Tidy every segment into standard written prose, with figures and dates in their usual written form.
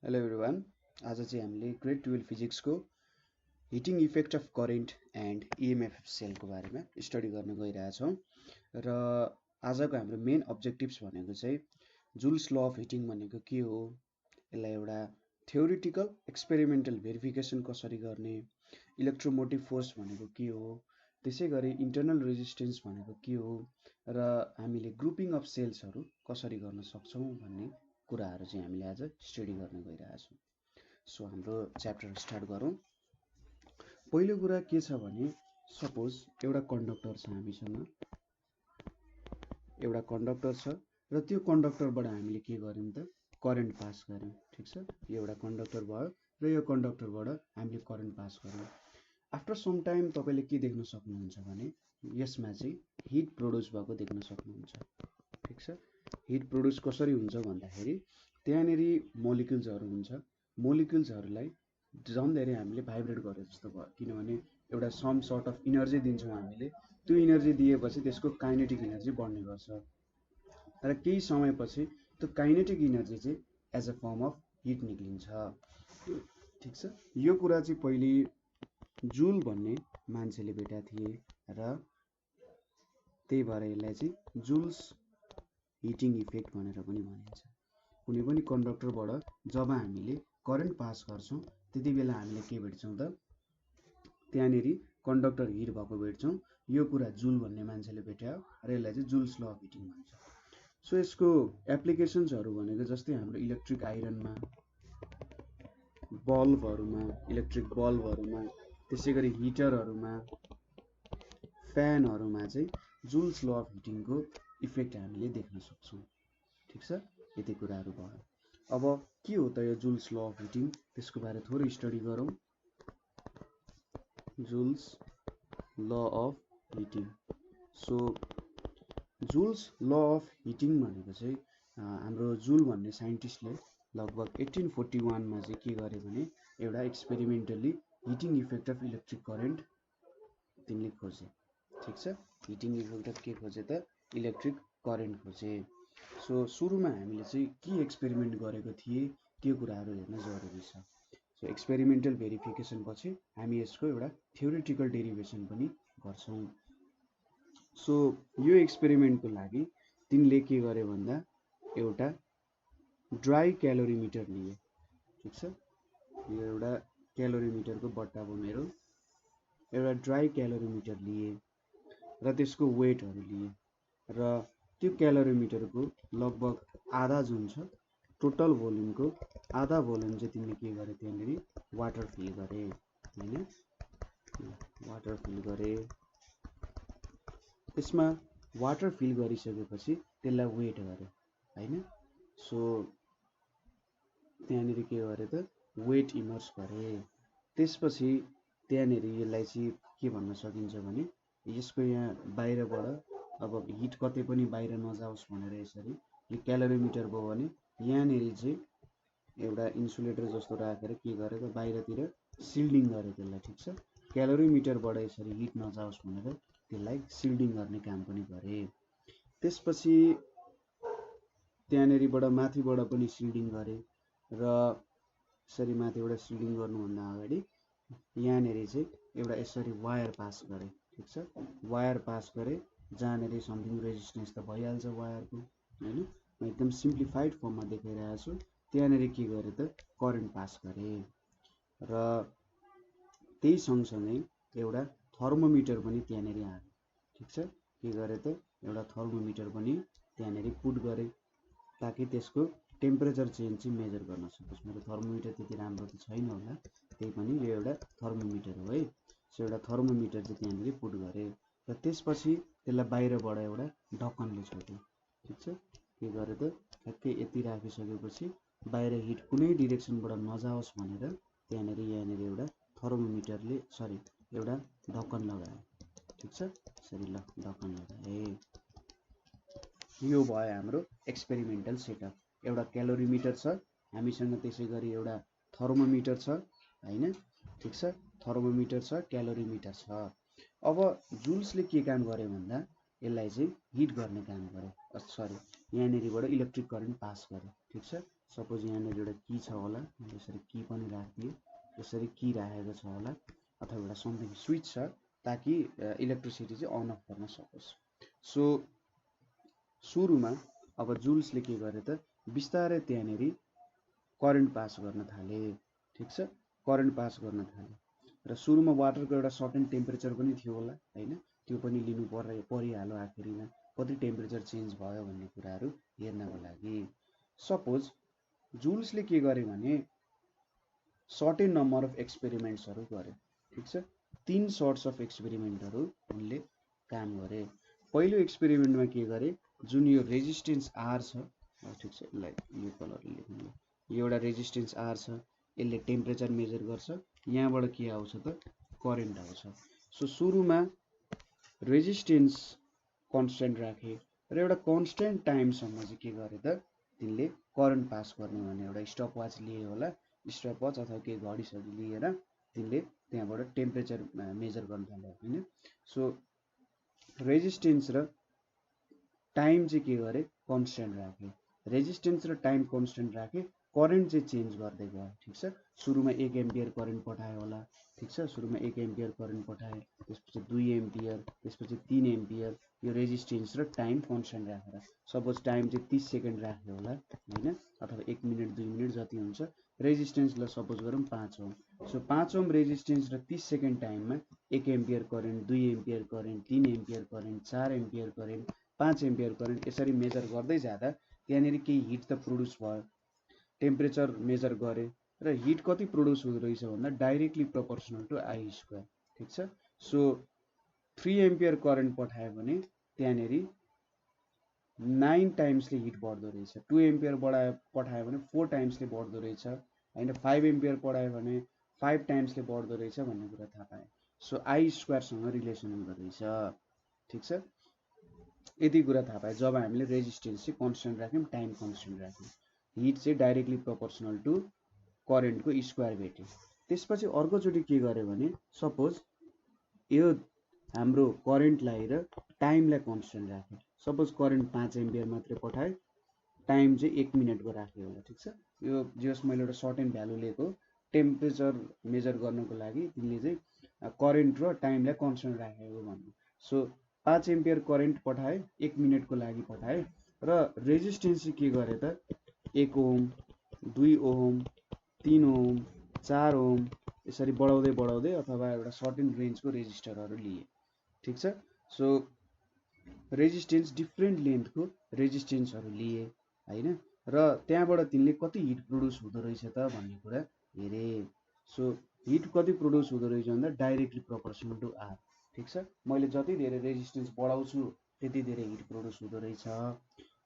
Hello everyone. आज चाहिँ हामीले ग्रेड 12 फिजिक्सको heating effect of current and EMF सेलको बारेमा स्टडी गर्न गइरहेछौँ र आजको हाम्रो मेन अब्जेक्टिभ्स भनेको चाहिँ जुल्स ल अफ हिटिङ भनेको के हो, यसलाई एउटा थ्योरिटिकल एक्सपेरिमेन्टल भेरिफिकेसन कसरी गर्ने, इलेक्ट्रोमोटिभ फोर्स भनेको के हो, त्यसै गरी इन्टरनल रेजिस्टेन्स भनेको के हो र हामीले ग्रुपिङ अफ सेल्सहरू कसरी गर्न सक्छौँ भन्ने कुराहरू चाहिँ हामीले आज स्टडी गर्न गइरहेछौँ। सो हाम्रो च्याप्टर स्टार्ट गरौँ। पहिलो कुरा के छ भने सपोज एउटा कन्डक्टर छ, हामीसँग एउटा कन्डक्टर छ र त्यो कन्डक्टरबाट हामीले के गर्यौँ त करेन्ट पास गर्यौँ। ठिक छ, यो एउटा कन्डक्टर भयो र यो कन्डक्टरबाट हामीले करेन्ट पास गर्यौँ। आफ्टर सम टाइम तपाईँले के देख्न सक्नुहुन्छ भने यसमा चाहिँ हिट प्रड्युस भएको देख्न सक्नुहुन्छ। ठिक छ, हिट प्रड्युस कसरी हुन्छ भन्दाखेरि त्यहाँनेरि मोलिक्युल्सहरू हुन्छ, मोलिक्युल्सहरूलाई झन् धेरै हामीले भाइब्रेट गरे जस्तो भयो, किनभने एउटा सम सर्ट अफ इनर्जी दिन्छौँ हामीले। त्यो इनर्जी दिएपछि त्यसको काइनेटिक इनर्जी बढ्ने गर्छ र केही समयपछि त्यो काइनेटिक इनर्जी चाहिँ as a form of heat निक्लिन्छ। ठिक छ, यो कुरा चाहिँ पहिले जुल भन्ने मान्छेले भेटेका थिए र त्यही भएर यसलाई चाहिँ जुल्स हिटिङ इफेक्ट भनेर पनि भनिन्छ। कुनै पनि कन्डक्टरबाट जब हामीले करेन्ट पास गर्छौँ त्यति बेला हामीले के भेट्छौँ त त्यहाँनेरि कन्डक्टर हिट भएको भेट्छौँ। यो कुरा जुल भन्ने मान्छेले भेट्यो र यसलाई चाहिँ जुल्स ल अफ हिटिङ भन्छ। सो यसको एप्लिकेसन्सहरू भनेको जस्तै हाम्रो इलेक्ट्रिक आइरनमा, बल्बहरूमा, इलेक्ट्रिक बल्बहरूमा, त्यसै गरी हिटरहरूमा, फ्यानहरूमा चाहिँ जुल्स ल अफ हिटिङको इफेक्ट हामीले देख्न सक्छौँ। ठिक छ, यति कुराहरू भयो। अब के हो त यो जुल्स ल अफ हिटिङ, त्यसको बारे थोरै स्टडी गरौँ। Joule's law of heating. So Joule's law of heating भनेको चाहिँ हाम्रो जुल भन्ने साइन्टिस्टले लगभग 1841मा चाहिँ के गरे भने एउटा experimentally heating effect of electric current तिनले खोजे। ठिक छ, हिटिङ इफेक्ट अफ के खोजे त इलेक्ट्रिक करेन्ट खोजे। सो सुरुमा हामीले चाहिँ के एक्सपेरिमेन्ट गरेको थिए त्यो कुराहरू हेर्न जरुरी छ। सो एक्सपेरिमेन्टल भेरिफिकेसन पछि हामी यसको एउटा थ्योरिटिकल डेरिभेसन पनि गर्छौँ। सो यो एक्सपेरिमेन्टको लागि तिनले के गरे भन्दा एउटा ड्राई क्यालोरिमिटर लिए। ठिक छ, यो एउटा क्यालोरिमिटरको बट्टा भयो मेरो। एउटा ड्राई क्यालोरिमिटर लिए र त्यसको वेटहरू लिए र त्यो क्यालोरिमिटरको लगभग आधा जुन छ टोटल भोल्युमको आधा भोल्युम चाहिँ तिमीले के गरे त्यहाँनेरि वाटर फिल गरे, हैन, वाटर फिल गरे। त्यसमा वाटर फिल गरिसकेपछि त्यसलाई वेट गरे, हैन। सो त्यहाँनेरि के गरे त वेट इमर्स गरे। त्यसपछि त्यहाँनेरि यसलाई चाहिँ के भन्न सकिन्छ भने यसको यहाँ बाहिरबाट अब हिट कतै पनि बाहिर नजाओस् भनेर यसरी यो क्यालोरिमिटर भयो भने यहाँनेरि चाहिँ एउटा इन्सुलेटर जस्तो राखेर के गरे त बाहिरतिर सिल्डिङ गरे त्यसलाई। ठिक छ, क्यालोरिमिटरबाट यसरी हिट नजाओस् भनेर त्यसलाई सिल्डिङ गर्ने काम पनि गरे। त्यसपछि त्यहाँनेरिबाट माथिबाट पनि सिल्डिङ गरे र यसरी माथिबाट सिल्डिङ गर्नुभन्दा अगाडि यहाँनेरि चाहिँ एउटा यसरी वायर पास गरे। ठिक छ, वायर पास गरे जहाँनेरि समथिङ रेजिस्टेन्स त भइहाल्छ वायरको, हैन। म एकदम सिम्प्लिफाइड फर्ममा देखाइरहेको छु। त्यहाँनेरि के गरे त करेन्ट पास गरे र त्यही सँगसँगै एउटा थर्मोमिटर पनि त्यहाँनेरि हाले। ठिक छ, के गरे त एउटा थर्मोमिटर पनि त्यहाँनेरि पुट गरे ताकि त्यसको टेम्परेचर चेन्ज चाहिँ मेजर गर्न सकोस्। मेरो थर्मोमिटर त्यति राम्रो त छैन होला, त्यही पनि यो एउटा थर्मोमिटर हो है। सो एउटा थर्मोमिटर चाहिँ त्यहाँनेरि पुट गरे र त्यसपछि त्यसलाई बाहिरबाट एउटा ढक्कनले छोड्यो। ठिक छ, के गरे त ठ्याक्कै यति राखिसकेपछि बाहिर हिट कुनै डिरेक्सनबाट नजाओस् भनेर त्यहाँनेरि यहाँनेरि एउटा थर्मोमिटरले एउटा ढक्कन लगायो। ठिक छ, यसरी ल ढक्कन लगाए। यो भयो हाम्रो एक्सपेरिमेन्टल सेटअप। एउटा क्यालोरिमिटर छ हामीसँग, त्यसै गरी एउटा थर्मोमिटर छ, हैन। ठिक छ, थर्मोमिटर छ, क्यालोरिमिटर छ। अब जुल्सले के काम गरे भन्दा यसलाई चाहिँ हिट गर्ने काम गरे, यहाँनेरिबाट इलेक्ट्रिक करेन्ट पास गरे। ठिक छ, सपोज यहाँनिर एउटा की छ होला, यसरी की पनि राखिदिए, यसरी की राखेको छ होला, अथवा एउटा समथिङ स्विच छ ताकि इलेक्ट्रिसिटी चाहिँ अन अफ गर्न सकोस्। सो सुरुमा अब जुल्सले के गरे त बिस्तारै त्यहाँनेरि करेन्ट पास गर्न थाले, ठिक छ, करेन्ट पास गर्न थाले। र सुरुमा वाटरको एउटा सर्टेन टेम्परेचर पनि थियो होला हैन, त्यो पनि लिनु परिहाल्यो आखिरीमा, कति टेम्परेचर चेन्ज भयो भन्ने कुराहरू हेर्नको लागि। सपोज जुल्सले के गरे भने सर्टेन नम्बर अफ एक्सपेरिमेन्ट्सहरू गरे, ठिक छ, 3 सर्ट्स अफ एक्सपेरिमेन्टहरू उनले काम गरे। पहिलो एक्सपेरिमेन्टमा के गरे, जुन यो रेजिस्टेन्स आर छ, ठिक छ, यसलाई यो कलरले लेख्नु, यो एउटा रेजिस्टेन्स आर छ, यसले टेम्परेचर मेजर गर्छ, यहाँबाट के आउँछ त करेन्ट आउँछ। सो सुरुमा रेजिस्टेन्स कन्स्टेन्ट राखे र एउटा कन्स्टेन्ट टाइमसम्म चाहिँ के गरे त तिनले करेन्ट पास गर्ने भने एउटा स्टप वाच लिए होला, स्टप वाच अथवा केही घडीसहरू लिएर तिनले त्यहाँबाट टेम्परेचर मेजर गर्न थाले हैन। सो रेजिस्टेन्स र टाइम चाहिँ के गरे कन्स्टेन्ट राखे, रेजिस्टेन्स र टाइम कन्स्टेन्ट राखे, करेन्ट चाहिँ चेन्ज गर्दै गयो, ठिक छ। सुरुमा 1 एम्पियर करेन्ट पठायो होला, ठिक छ, सुरुमा 1 एम्पियर करेन्ट पठाए, त्यसपछि 2 एम्पियर, त्यसपछि 3 एम्पियर, यो रेजिस्टेन्स र टाइम कन्स्टेन्ट राखेर। सपोज टाइम चाहिँ 30 सेकेन्ड राख्यो होला हैन, अथवा 1 मिनट 2 मिनट जति हुन्छ। रेजिस्टेन्सलाई सपोज गरौँ 5 ओम। सो 5 ओम रेजिस्टेन्स र 30 सेकेन्ड टाइममा 1 ampere current, 2 ampere current, 3 ampere current, 4 ampere current, 5 ampere current, यसरी मेजर गर्दै जाँदा त्यहाँनिर केही हिट त प्रोड्युस भयो, टेम्परेचर मेजर गरे र हिट कति प्रोड्युस हुँदो रहेछ भन्दा directly proportional to I square, ठिक छ। सो 3 एम्पियर करेन्ट पठायो भने त्यहाँनिर 9 टाइम्सले हिट बढ्दो रहेछ, 2 एम्पियर पठायो भने 4 टाइम्सले बढ्दो रहेछ हैन, 5 एम्पियर पढायो भने 5 टाइम्सले बढ्दो रहेछ भन्ने कुरा थाहा पाएँ। सो आई स्क्वायरसँग रिलेसन हुँदो रहेछ, ठिक छ। यति कुरा थाहा पाएँ जब हामीले रेजिस्टेन्स चाहिँ कन्स्टेन्ट राख्यौँ, टाइम कन्स्टेन्ट राख्यौँ, हिट चाहिँ डाइरेक्टली प्रोपोर्सनल टु करेन्टको स्क्वायर भेट्यो। त्यसपछि अर्कोचोटि के गर्यो भने सपोज यो हाम्रो करेन्टलाई र टाइमलाई कन्स्टेन्ट राख्यो, सपोज करेन्ट 5 एम्पियर मात्रै पठाए, टाइम चाहिँ 1 मिनटको राख्यो होला, ठिक छ। यो जस मैले एउटा सर्टेन भ्यालु लिएको टेम्परेचर मेजर गर्नको लागि तिमीले चाहिँ करेन्ट र टाइमलाई कन्स्टेन्ट राखेको भन्नु। सो 5 एम्पियर करेन्ट पठाए, 1 मिनटको लागि पठाए र रेजिस्टेन्स चाहिँ के गरे त 1 ओम, 2 ओम, 3 ओम, 4 ओम, यसरी बढाउँदै बढाउँदै अथवा एउटा सर्टेन रेन्जको रेजिस्टरहरू लिए, ठिक छ। सो रेजिस्टेन्स डिफ्रेन्ट लेन्थको रेजिस्टेन्सहरू लिए हैन, र त्यहाँबाट तिनले कति हिट प्रोड्युस हुँदो रहेछ त भन्ने कुरा हेरे। सो हिट कति प्रोड्युस हुँदो रहेछ भन्दा डाइरेक्टली प्रोपोर्सनल टु आर, ठिक छ। मैले जति धेरै रेजिस्टेन्स बढाउँछु त्यति धेरै हिट प्रोड्युस हुँदो रहेछ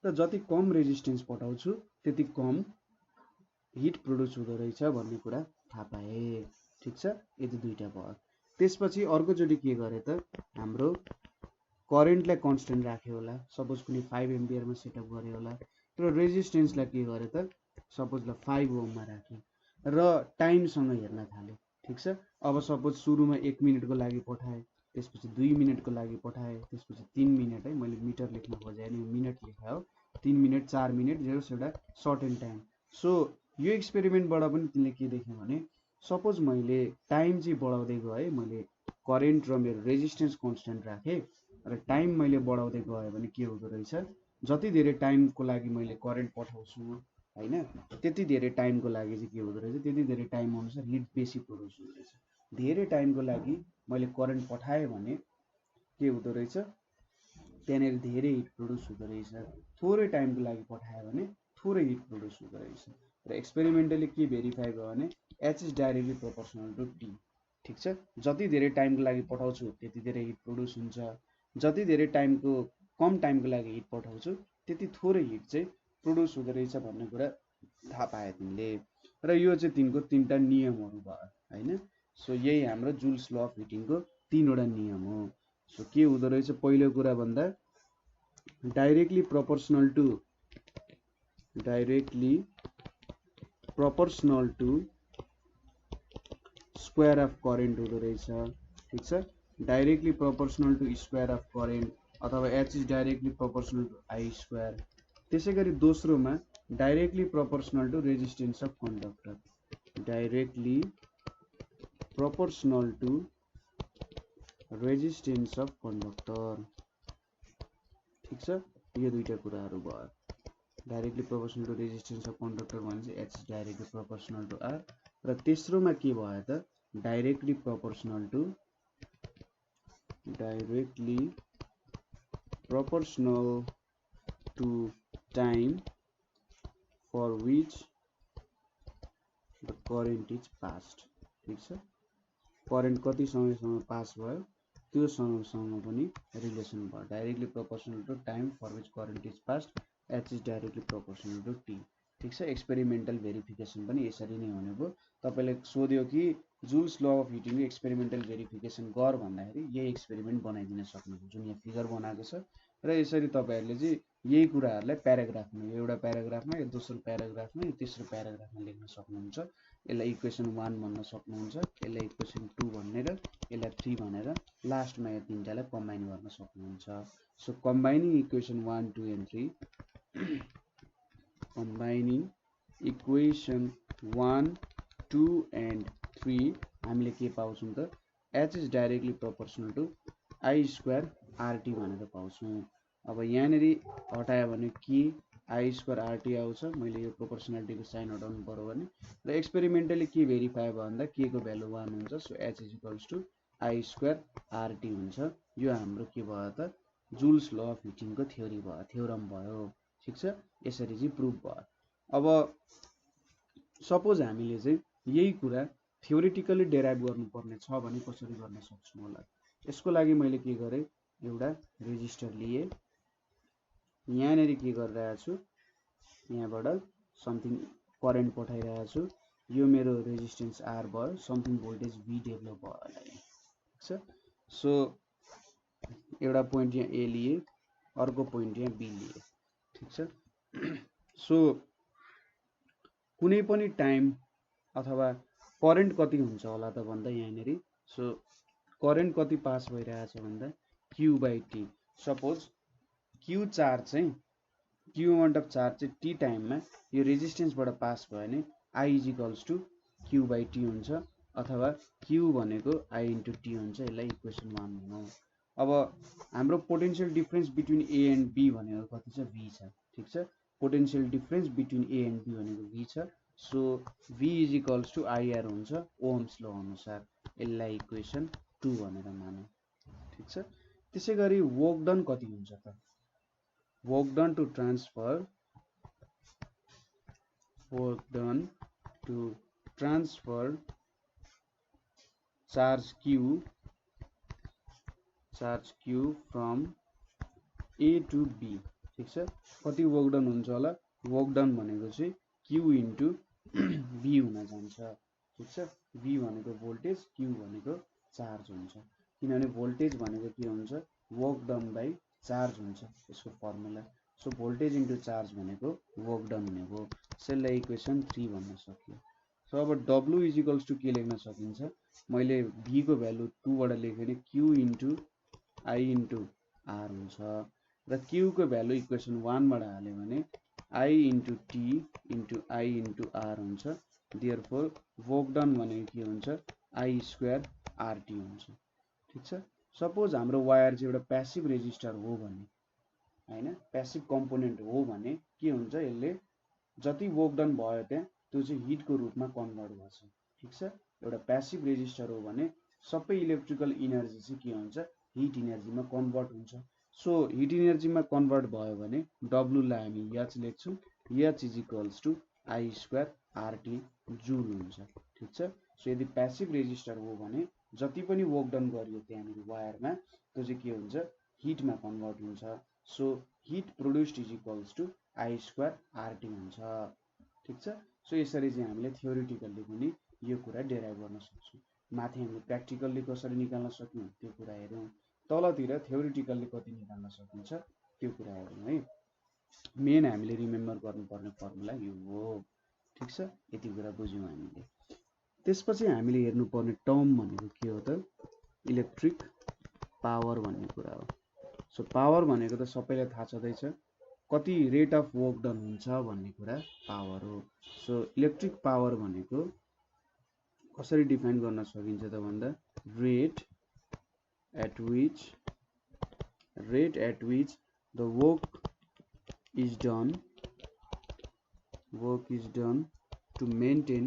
र जति कम रेजिस्टेन्स पठाउँछु त्यति कम हिट प्रोड्युस हुँदो रहेछ भन्ने कुरा थाहा पाएँ, ठिक छ। यति दुईटा भयो। त्यसपछि अर्कोचोटि के गरे त हाम्रो करेन्टलाई कन्स्टेन्ट राख्यो होला, सपोज कुनै 5 एम्पियरमा सेटअप गरे होला, र रेजिस्टेन्सलाई के गरे त सपोज 5 ओममा राख्यो र टाइमसँग हेर्न थाल्यो, ठिक छ। अब सपोज सुरुमा 1 मिनटको लागि पठाए, त्यसपछि 2 मिनटको लागि पठाए, त्यसपछि 3 मिनट, है मैले मिटर लेख्न खोजेँ नि मिनट लेखा हो, 3 मिनट 4 मिनट जेरोस् एउटा सर्टेन टाइम। सो यो एक्सपेरिमेन्टबाट पनि तिमीले के देख्यो भने सपोज मैले टाइम चाहिँ बढाउँदै गएँ, मैले करेन्ट र मेरो रेजिस्टेन्स कन्स्टेन्ट राखेँ र टाइम मैले बढाउँदै गएँ भने के हुँदो रहेछ, जति धेरै टाइमको लागि मैले करेन्ट पठाउँछु हैन, त्यति धेरै टाइमको लागि चाहिँ के हुँदो रहेछ, त्यति धेरै टाइम अनुसार हिट बेसी प्रोड्युस हुँदो रहेछ। धेरै टाइमको लागि मैले करेन्ट पठाएँ भने के हुँदो रहेछ, त्यहाँनिर धेरै हिट प्रोड्युस हुँदो रहेछ। थोरै टाइमको लागि पठाएँ भने थोरै हिट प्रोड्युस हुँदो रहेछ। र एक्सपेरिमेन्टले के भेरिफाई भयो भने h is directly proportional to t, ठिक छ। जति धेरै टाइमको लागि पठाउँछु त्यति धेरै हिट प्रोड्युस हुन्छ, जति धेरै टाइमको कम टाइमको लागि हिट पठाउँछु त्यति थोरै हिट चाहिँ प्रोड्युस हुँदो रहेछ भन्ने कुरा थाहा पाए तिमीले। र यो चाहिँ तिनको 3टा नियमहरू भयो हैन। सो यही हाम्रो जुल्स ल अफ हिटिङको 3वटा नियम हो। सो के हुँदो रहेछ, पहिलो कुरा भन्दा directly proportional to square of current हुँदो रहेछ, ठिक छ। Directly proportional to square of current अथवा h is directly proportional to I square. त्यसै गरी दोस्रोमा directly proportional to resistance of conductor, directly proportional to resistance of conductor. ठीक छ, यो दुईटा कुराहरू भयो। Directly proportional to resistance of conductor भनेपछि h is directly proportional to r, र तेस्रोमा के भयो त directly proportional to time for which the current is passed. ठीक छ, करेन्ट कति समयसम्म पास भयो त्यो समयसँग पनि रिलेसन भयो। Directly proportional to time for which current is passed, h is directly proportional to t. ठीक छ, एक्सपेरिमेन्टल भेरिफिकेसन पनि यसरी नै हुने भयो। तपाईले सोध्यो कि Joule's law of हिटिङको experimental verification गर भन्दाखेरि यही एक्सपेरिमेन्ट बनाइदिन सक्नुहुन्छ, जुन यहाँ फिगर बनाएको छ। र यसरी तपाईहरुले चाहिँ यही कुराहरूलाई प्याराग्राफमा, एउटा प्याराग्राफमा, यो दोस्रो प्याराग्राफमा, यो तेस्रो प्याराग्राफमा लेख्न सक्नुहुन्छ। यसलाई इक्वेसन 1 भन्न सक्नुहुन्छ, यसलाई इक्वेसन 2 भनेर, यसलाई 3 भनेर, लास्टमा यो तीनटालाई कम्बाइन गर्न सक्नुहुन्छ। So combining equation 1, 2 and 3, combining equation 1, 2 and 3 हामीले के पाउँछौं त h is directly proportional to i square rt भनेर पाउँछौं। अब यहाँनेरि हटायो भने के i स्क्वायर rt आउँछ, मैले यो प्रोपोर्शनालिटीको साइन हटाउनु पर्यो भने, र एक्सपेरिमेन्टली के भेरिफाई भयो भन्दा k को भ्यालु 1 हुन्छ। So h is equals to i square rt हुन्छ। यो हाम्रो के भयो त जुल्स ल अफ हिटिङको थ्योरी भयो, थ्योरम भयो। ठीक छ, यसरी चाहिँ प्रुफ भयो। अब सपोज हामीले चाहिँ यही कुरा थ्योरेटिकली डेराइभ गर्नुपर्ने छ भने कसरी गर्न सक्छौं होला। यसको लागि मैले के गरे, एउटा रेजिस्टर लिए, यहाँनेरि के गरिरहेको छु, यहाँबाट समथिङ करेन्ट पठाइरहेको छु, यो मेरो रेजिस्टेन्स आर भयो, समथिङ भोल्टेज v डेभलप भयो होला। ठीक छ, सो एउटा पोइन्ट यहाँ ए लिए, अर्को पोइन्ट यहाँ बी लिए। ठीक छ, सो कुनै पनि टाइम अथवा करेन्ट कति हुन्छ होला त भन्दा यहाँनेरि, सो करेन्ट कति पास भइरहेछ भन्दा q/t। सपोज q चार्ज चाहिँ, q अमाउन्ट अफ चार्ज चाहिँ t टाइममा यो रेजिस्टेन्सबाट पास भयो भने i is equals to q/t हुन्छ, अथवा q भनेको i इन्टु t हुन्छ। यसलाई इक्वेसन 1 भनौँ। अब हाम्रो potential difference between a and b भनेको कति छ, v छ। ठीक छ, potential difference between a and b भनेको v छ। So v is equals to IR हुन्छ ओम्स ल अनुसार। यसलाई इक्वेसन 2 भनेर मानौँ। ठीक छ, त्यसैगरी वर्क डन कति हुन्छ त, work done to transfer charge q from a to b। ठीक छ, कति वर्क डन हुन्छ होला, वर्क डन भनेको चाहिँ q इन्टु v हुन जान्छ। ठीक छ, v भनेको भोल्टेज, q भनेको चार्ज हुन्छ, किनभने भोल्टेज भनेको के हुन्छ, वर्क डन बाइ चार्ज हुन्छ यसको formula. So voltage into charge भनेको वर्क डन हुने भयो। यसलाई इक्वेसन 3 भन्न सकियो। सो अब w इज इक्वल्स टु के लेख्न सकिन्छ, मैले v को भ्यालु 2 बाट लेखेँ भने q into i into r हुन्छ, र q को भ्यालु इक्वेसन 1 बाट हाल्यो भने i into t into i into r हुन्छ। देयरफोर वर्क डन भनेको के हुन्छ, i स्क्वायर rt हुन्छ। ठीक छ, सपोज हाम्रो वायर चाहिँ एउटा प्यासिभ रेजिस्टर हो भने, हैन, प्यासिभ कम्पोनेन्ट हो भने के हुन्छ, यसले जति वर्क डन भयो त्यहाँ त्यो चाहिँ हिटको रूपमा कन्भर्ट गर्छ। ठीक छ, एउटा प्यासिभ रेजिस्टर हो भने सबै इलेक्ट्रिकल इनर्जी चाहिँ के हुन्छ, हिट इनर्जीमा कन्भर्ट हुन्छ। सो हिट इनर्जीमा कन्भर्ट भयो भने w लाई हामी h लेख्छौं, h is equals to i square rt joule हुन्छ। ठीक छ, सो यदि प्यासिभ रेजिस्टर हो भने जति पनि वर्क डन गरियो त्यहाँनिर वायरमा त्यो चाहिँ के हुन्छ, हिटमा कन्भर्ट हुन्छ। So heat produced is equals to i square rt हुन्छ। ठीक छ, सो यसरी चाहिँ हामीले थ्योरेटिकल्ली पनि यो कुरा डेराइभ गर्न सक्छौं। माथि हामीले प्र्याक्टिकल्ली कसरी निकाल्न सक्यौं त्यो कुरा हेरौँ, तलतिर थ्योरेटिकल्ली कति निकाल्न सकिन्छ त्यो कुरा हेरौँ है। मेन हामीले रिमेम्बर गर्नुपर्ने फर्मुला यो हो। ठीक छ, यति कुरा बुझ्यौं हामीले। त्यसपछि हामीले हेर्नुपर्ने टर्म भनेको के हो त, इलेक्ट्रिक पावर भन्ने कुरा हो। सो पावर भनेको त सबैलाई थाहा छँदैछ, कति रेट अफ वर्क डन हुन्छ भन्ने कुरा पावर हो। सो इलेक्ट्रिक पावर भनेको कसरी डिफाइन गर्न सकिन्छ त भन्दा rate at which the work is done to maintain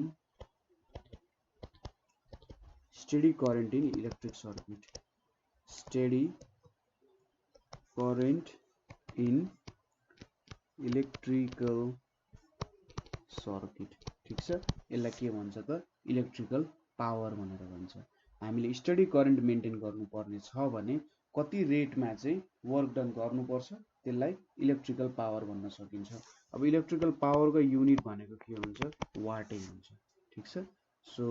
steady current in electric circuit. Steady current in electrical circuit. ठीक छ, यसलाई के भन्छ त इलेक्ट्रिकल पावर भनेर भन्छ। हामीले स्टडी करेन्ट मेन्टेन गर्नुपर्ने छ भने कति रेटमा चाहिँ वर्क डन गर्नुपर्छ त्यसलाई इलेक्ट्रिकल पावर भन्न सकिन्छ। अब इलेक्ट्रिकल पावरको युनिट भनेको के हुन्छ, वाटै हुन्छ। ठीक छ, सो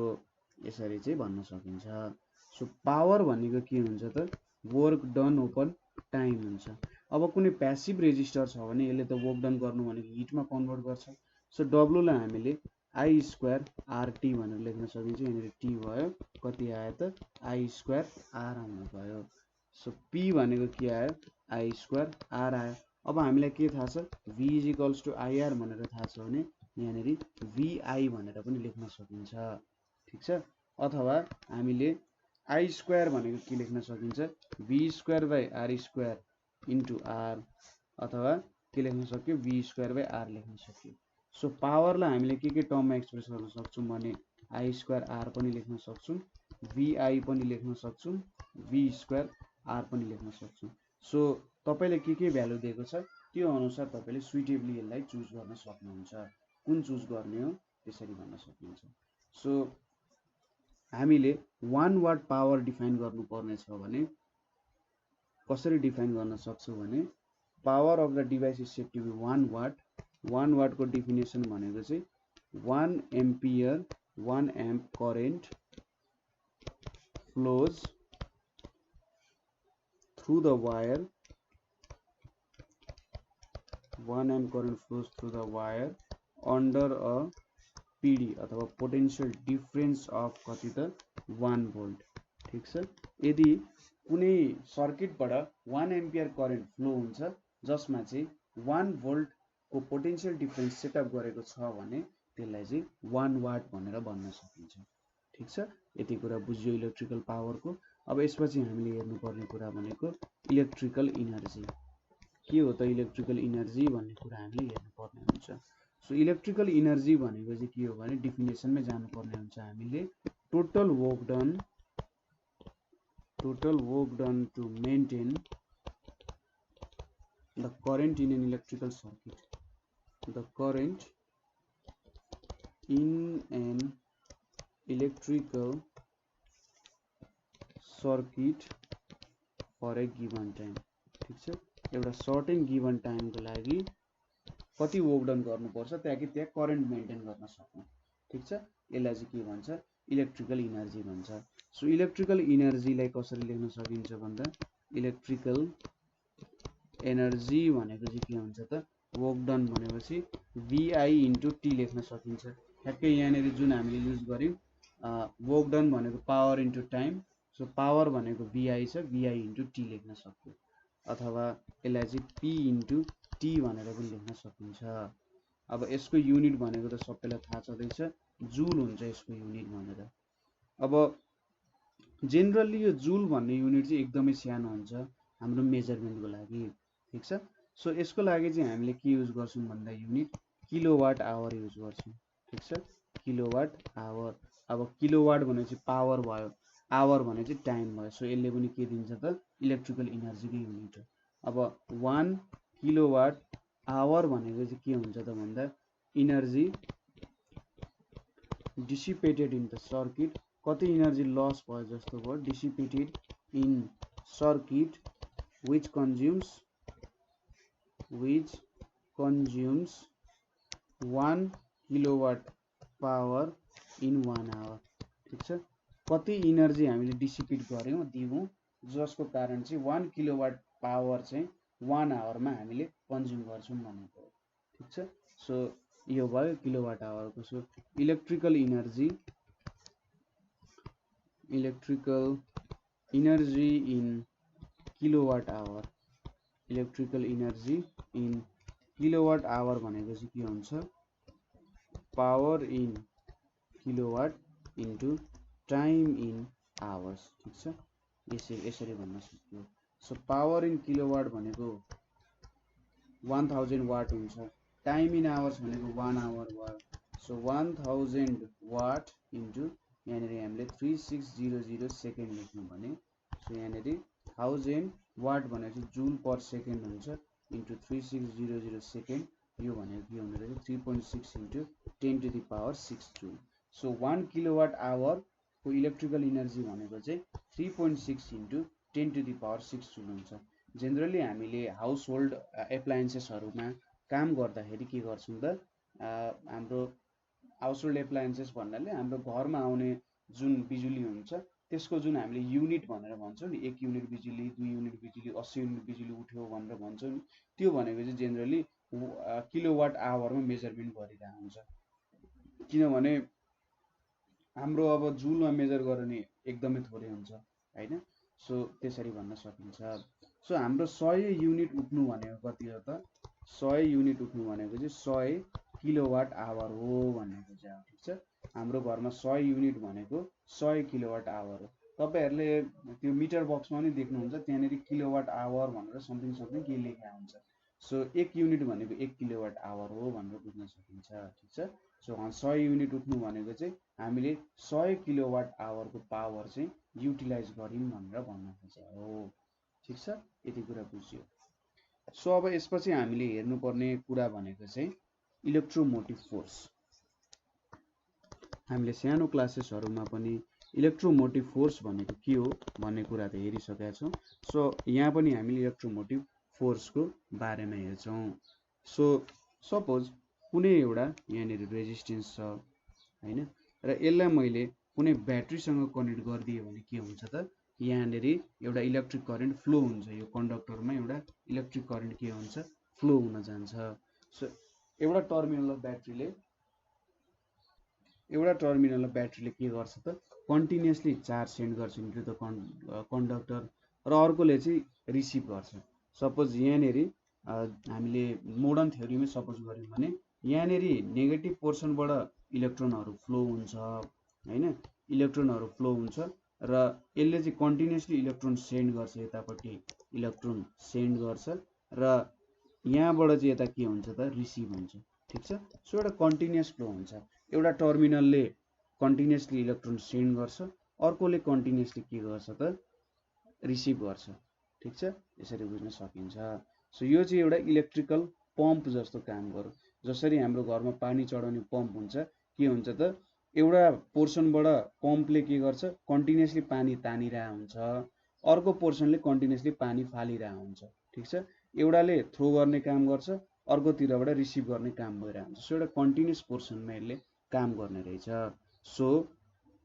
यसरी चाहिँ भन्न सकिन्छ। सो पावर भनेको के हुन्छ त वर्क डन ओपन टाइम हुन्छ। अब कुनै प्यासिभ रेजिस्टर छ भने यसले त वर्क डन गर्नु भनेको हिटमा कन्भर्ट गर्छ। सो डब्लु लाई हामीले आई स्क्वायर आरटी भनेर लेख्न सकिन्छ। यहाँनिर टी भयो, कति आयो त आई स्क्वायर आर आउनु भयो। सो पी भनेको के आयो, आई स्क्वायर आर आयो। अब हामीलाई के थाहा छ, v is equals to IR भनेर थाहा छ भने यहाँनिर भिआई भनेर पनि लेख्न सकिन्छ। ठिक छ, अथवा हामीले आई स्क्वायर भनेको के लेख्न सकिन्छ, v square by r square into r, अथवा के लेख्न सक्यो, v स्क्वायर बाई आर लेख्न सक्यो। सो पावरलाई हामीले के टर्ममा एक्सप्रेस गर्न सक्छौँ भने आई स्क्वायर आर पनि लेख्न सक्छौँ, भिआई पनि लेख्न सक्छौँ, v स्क्वायर आर पनि लेख्न सक्छौँ। सो तपाईले के भ्यालु दिएको छ त्यो अनुसार तपाईले सुइटेबली यसलाई चुज गर्न सक्नुहुन्छ। कुन चुज गर्ने हो त्यसरी भन्न सकिन्छ। सो हामीले 1 वाट पावर डिफाइन गर्नुपर्ने छ भने कसरी डिफाइन गर्न सक्छौँ भने power of the device is said to be 1 watt. 1 watt को डेफिनेसन भनेको चाहिँ 1 ampere 1 amp current flows through the wire, 1 amp current flows through the wire under a PD अथवा पोटेन्शियल डिफरेन्स अफ कति त 1 volt. ठीक छ, यदि कुनै सर्किटबाट 1 एम्पियर करेन्ट फ्लो हुन्छ जसमा चाहिँ 1 भोल्ट को पोटेन्शियल डिफरेन्स सेटअप गरेको छ भने त्यसलाई चाहिँ 1 वाट भनेर भन्न सकिन्छ। ठीक छ, यति कुरा बुझ्यो इलेक्ट्रिकल पावरको। अब यसपछि हामीले हेर्नुपर्ने कुरा भनेको इलेक्ट्रिकल इनर्जी के हो त इलेक्ट्रिकल इनर्जी भन्ने कुरा हामीले हेर्नुपर्ने हुन्छ। सो इलेक्ट्रिकल इनर्जी भनेको चाहिँ के हो भने डेफिनेसनमै जानुपर्ने हुन्छ हामीले। Total work done to maintain the current in an electrical circuit, the current in an electrical circuit for a given time. ठीक छ, एउटा सर्टेन गिभन टाइमको लागि कति वर्क डन गर्नुपर्छ ताकि त्यहाँ करेन्ट मेन्टेन गर्न सक्नु। ठीक छ, यसलाई चाहिँ के भन्छ, इलेक्ट्रिकल इनर्जी भन्छ। सो इलेक्ट्रिकल इनर्जीलाई कसरी लेख्न सकिन्छ भन्दा इलेक्ट्रिकल एनर्जी भनेको चाहिँ के हुन्छ त वर्क डन भनेपछि भिआई इन्टु टी लेख्न सकिन्छ। ठ्याक्कै यहाँनिर जुन हामीले युज गर्यौँ वर्क डन भनेको power into time, so power भनेको भिआई छ, भिआई इन्टु टी लेख्न सक्यो, अथवा यसलाई चाहिँ पी इन्टु टी भनेर पनि लेख्न सकिन्छ। अब यसको युनिट भनेको त सबैलाई थाहा छँदैछ, जुल हुन्छ यसको युनिट भनेर। अब जेनरली यो जुल भन्ने युनिट चाहिँ एकदमै सानो हुन्छ हाम्रो मेजरमेन्टको लागि। ठीक छ, सो यसको लागि चाहिँ हामीले के युज गर्छौँ भन्दा युनिट किलोवाट आवर युज गर्छौँ। ठीक छ, किलोवाट आवर। अब किलोवाट भनेपछि पावर भयो, आवर भने चाहिँ टाइम भयो। सो यसले पनि के दिन्छ त इलेक्ट्रिकल इनर्जीकै युनिट हो। अब 1 किलोवाट आवर भनेको चाहिँ के हुन्छ त भन्दा energy dissipated in the circuit, कति इनर्जी लस भयो जस्तो भयो, dissipated in circuit which consumes 1 kilowatt power in 1 hour. ठीक छ, कति इनर्जी हामीले डिसिपेट गर्यौँ दियौँ जसको कारण चाहिँ 1 किलोवाट पावर चाहिँ 1 आवरमा हामीले कन्ज्युम गर्छौँ भनेको। ठीक छ, सो यो भयो किलोवाट आवरको। So electrical energy in kilowatt hour, electrical energy in kilowatt hour भनेको चाहिँ के हुन्छ power in kilowatt into time in hours ठीक छ यसरी भन्न सकियो सो पावर इन किलोवाट भनेको 1000 वाट हुन्छ टाइम इन आवर्स भनेको 1 आवर भयो सो 1000 वाट इन्टु यहाँनिर हामीले 3600 सेकेन्ड लेख्नु भने सो यहाँनिर 1000 वाट भनेको जूल पर सेकेन्ड हुन्छ इन्टु 3600 सेकेन्ड यो भनेको के हुँदो रहेछ 3.6 into 10 to the power 6 joule so 1 kilowatt hour को इलेक्ट्रिकल इनर्जी भनेको चाहिँ 3.6 into 10 to the power 6 joule हुन्छ जेनरली हामीले हाउस होल्ड एप्लायन्सेसहरुमा काम गर्दाखेरि के गर्छौं त हाम्रो हाउस होल्ड एप्लायन्सेस भन्नाले हाम्रो घरमा आउने जुन बिजुली हुन्छ त्यसको जुन हामीले युनिट भनेर भन्छौं नि 1 युनिट बिजुली 2 युनिट बिजुली 80 युनिट बिजुली उठ्यो भनेर भन्छौं नि त्यो भनेको चाहिँ जेनरली किलोवाट आवरमा मेजरमेन्ट गरिरहेको हुन्छ किनभने हाम्रो अब जुलमा मेजर गर्ने एकदमै थोरै हुन्छ हैन सो त्यसरी भन्न सकिन्छ सो हाम्रो 100 युनिट उठ्नु भनेको कति हो त 100 युनिट उठ्नु भनेको चाहिँ 100 किलोवाट आवर हो भनेको चाहिँ ठीक छ हाम्रो घरमा 100 युनिट भनेको 100 किलोवाट आवर हो तपाईहरुले त्यो मिटर बक्समा पनि देख्नुहुन्छ त्यहाँनेरि किलोवाट आवर भनेर समथिङ के लेखेको हुन्छ सो 1 युनिट भनेको 1 किलोवाट आवर हो भनेर बुझ्न सकिन्छ ठीक छ सो 100 युनिट उठ्नु भनेको चाहिँ हामीले 100 किलोवाट आवरको पावर चाहिँ युटिलाइज गरिन् भनेर भन्न खोजेको हो ठीक छ यति कुरा बुझ्यो सो अब यसपछि हामीले हेर्नुपर्ने कुरा भनेको चाहिँ इलेक्ट्रोमोटिभ फोर्स हामीले सानो क्लासेसहरुमा पनि इलेक्ट्रोमोटिभ फोर्स भनेको के हो भन्ने कुरा त हेरिसकेका छौं सो यहाँ पनि हामीले इलेक्ट्रोमोटिभ फोर्सको बारेमा हेर्छौं सो सपोज कुनै एउटा यहाँनिर रेजिस्टेन्स छ हैन र यसलाई मैले कुनै ब्याट्रीसँग कनेक्ट गर्दिए भने के हुन्छ त यहाँनिर एउटा इलेक्ट्रिक करेन्ट फ्लो हुन्छ यो कन्डक्टरमा एउटा इलेक्ट्रिक करेन्ट के हुन्छ फ्लो हुन जान्छ सो एउटा टर्मिनल ब्याट्रीले के गर्छ त कन्टिन्युअसली चार्ज सेन्ड गर्छ इन्टु द कन्डक्टर र अर्कोले चाहिँ रिसिभ गर्छ सपोज यहाँनिर हामीले मोडर्न थ्योरीमै सपोज गर्यौं भने यहाँनिर नेगेटिभ पोर्सनबाट इलेक्ट्रोनहरु फ्लो हुन्छ हैन इलेक्ट्रोनहरु फ्लो हुन्छ र यसले चाहिँ कन्टिन्युअसली इलेक्ट्रोन सेन्ड गर्छ यतापट्टि इलेक्ट्रोन सेन्ड गर्छ र यहाँबाट चाहिँ यता के हुन्छ त रिसिभ हुन्छ ठीक छ सो एउटा कन्टिन्युअस फ्लो हुन्छ एउटा टर्मिनलले कन्टिन्युअसली इलेक्ट्रोन सेन्ड गर्छ अर्कोले कन्टिन्युअसली के गर्छ त रिसिभ गर्छ ठीक छ यसरी बुझ्न सकिन्छ सो यो चाहिँ एउटा इलेक्ट्रिकल पम्प जस्तो काम गर्यो जसरी हाम्रो घरमा पानी चढाउने पम्प हुन्छ के हुन्छ त एउटा पोर्सनबाट पम्पले के गर्छ कन्टिन्युअसली पानी तानिरहेको हुन्छ अर्को पोर्सनले कन्टिन्युअसली पानी फालिरहेको हुन्छ ठीक छ एउटाले थ्रो गर्ने काम गर्छ अर्कोतिरबाट रिसिभ गर्ने काम भइरहेको हुन्छ सो एउटा कन्टिन्युअस पोर्सनमा यसले काम गर्ने रहेछ सो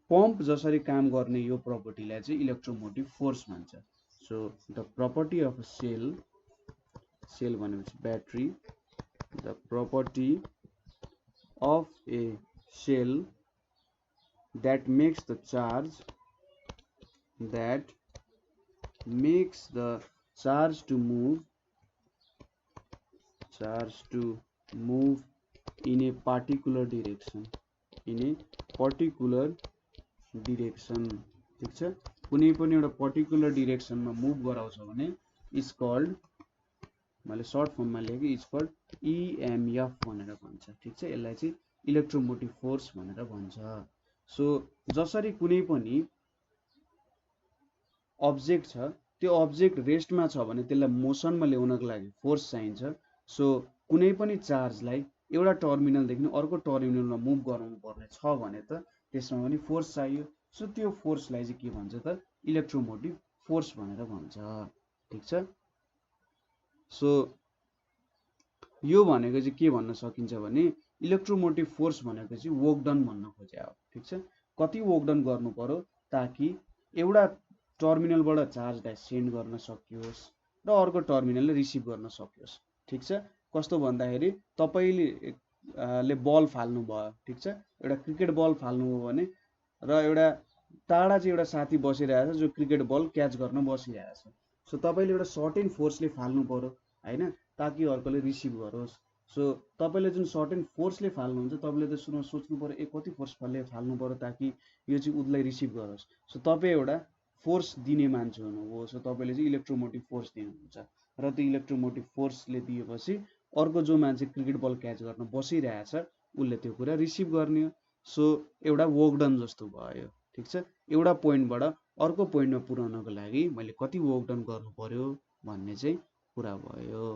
पम्प जसरी काम गर्ने यो प्रपर्टीलाई चाहिँ इलेक्ट्रोमोटिभ फोर्स भन्छ so the property of a cell भनेपछि battery the property of a cell that makes the charge to move in a particular direction ठीक छ कुनै पनि एउटा पर्टिकुलर डाइरेक्सनमा मुभ गराउँछ भने इज कल्ड मैले सर्ट फर्ममा लेखे इज कल्ड EMF भनेर भन्छ ठीक छ यसलाई चाहिँ इलेक्ट्रोमोटिभ फोर्स भनेर भन्छ सो जसरी कुनै पनि अब्जेक्ट छ त्यो अब्जेक्ट रेस्टमा छ भने त्यसलाई मोसनमा ल्याउनको लागि फोर्स चाहिन्छ सो कुनै पनि चार्जलाई एउटा टर्मिनलदेखि अर्को टर्मिनलमा मुभ गराउनु पर्ने छ भने त त्यसमा पनि फोर्स चाहियो सो त्यो फोर्सलाई चाहिँ के भन्छ त इलेक्ट्रोमोटिभ फोर्स भनेर भन्छ ठीक छ सो यो भनेको चाहिँ के भन्न सकिन्छ भने इलेक्ट्रोमोटिभ फोर्स भनेको चाहिँ वर्क डन भन्न खोजेको हो ठीक छ कति वर्क डन गर्नु पर्यो ताकि एउटा टर्मिनलबाट चार्जलाई सेन्ड गर्न सकियोस् र अर्को टर्मिनलले रिसिभ गर्न सकियोस् ठीक छ कस्तो भन्दाखेरि तपाईले बल फाल्नु भयो ठीक छ एउटा क्रिकेट बल फाल्नु हो भने र एउटा टाढा चाहिँ एउटा साथी बसिरहेको छ जो क्रिकेट बल क्याच गर्न बसिरहेको छ सो तपाईले एउटा सर्टेन फोर्सले फाल्नु पर्यो हैन ताकि अर्कोले रिसिभ गरोस् सो तपाईले जुन सर्टेन फोर्सले फाल्नुहुन्छ तपाईले त सुरुमा सोच्नु पर्यो ए कति फोर्सले फाल्नु पर्यो ताकि यो चाहिँ उसलाई रिसिभ गरोस्। सो तपाईँ एउटा फोर्स दिने मान्छे हुनुभयो। सो तपाईँले चाहिँ इलेक्ट्रोमोटिभ फोर्स दिनुहुन्छ र त्यो इलेक्ट्रोमोटिभ फोर्सले दिएपछि अर्को जो मान्छे क्रिकेट बल क्याच गर्न बसिरहेछ उसले त्यो कुरा रिसिभ गर्ने हो। सो एउटा वर्क डन जस्तो भयो, ठिक छ। एउटा पोइन्टबाट अर्को पोइन्टमा पुर्याउनको लागि मैले कति वर्क डन गर्नु पर्यो भन्ने चाहिँ कुरा भयो।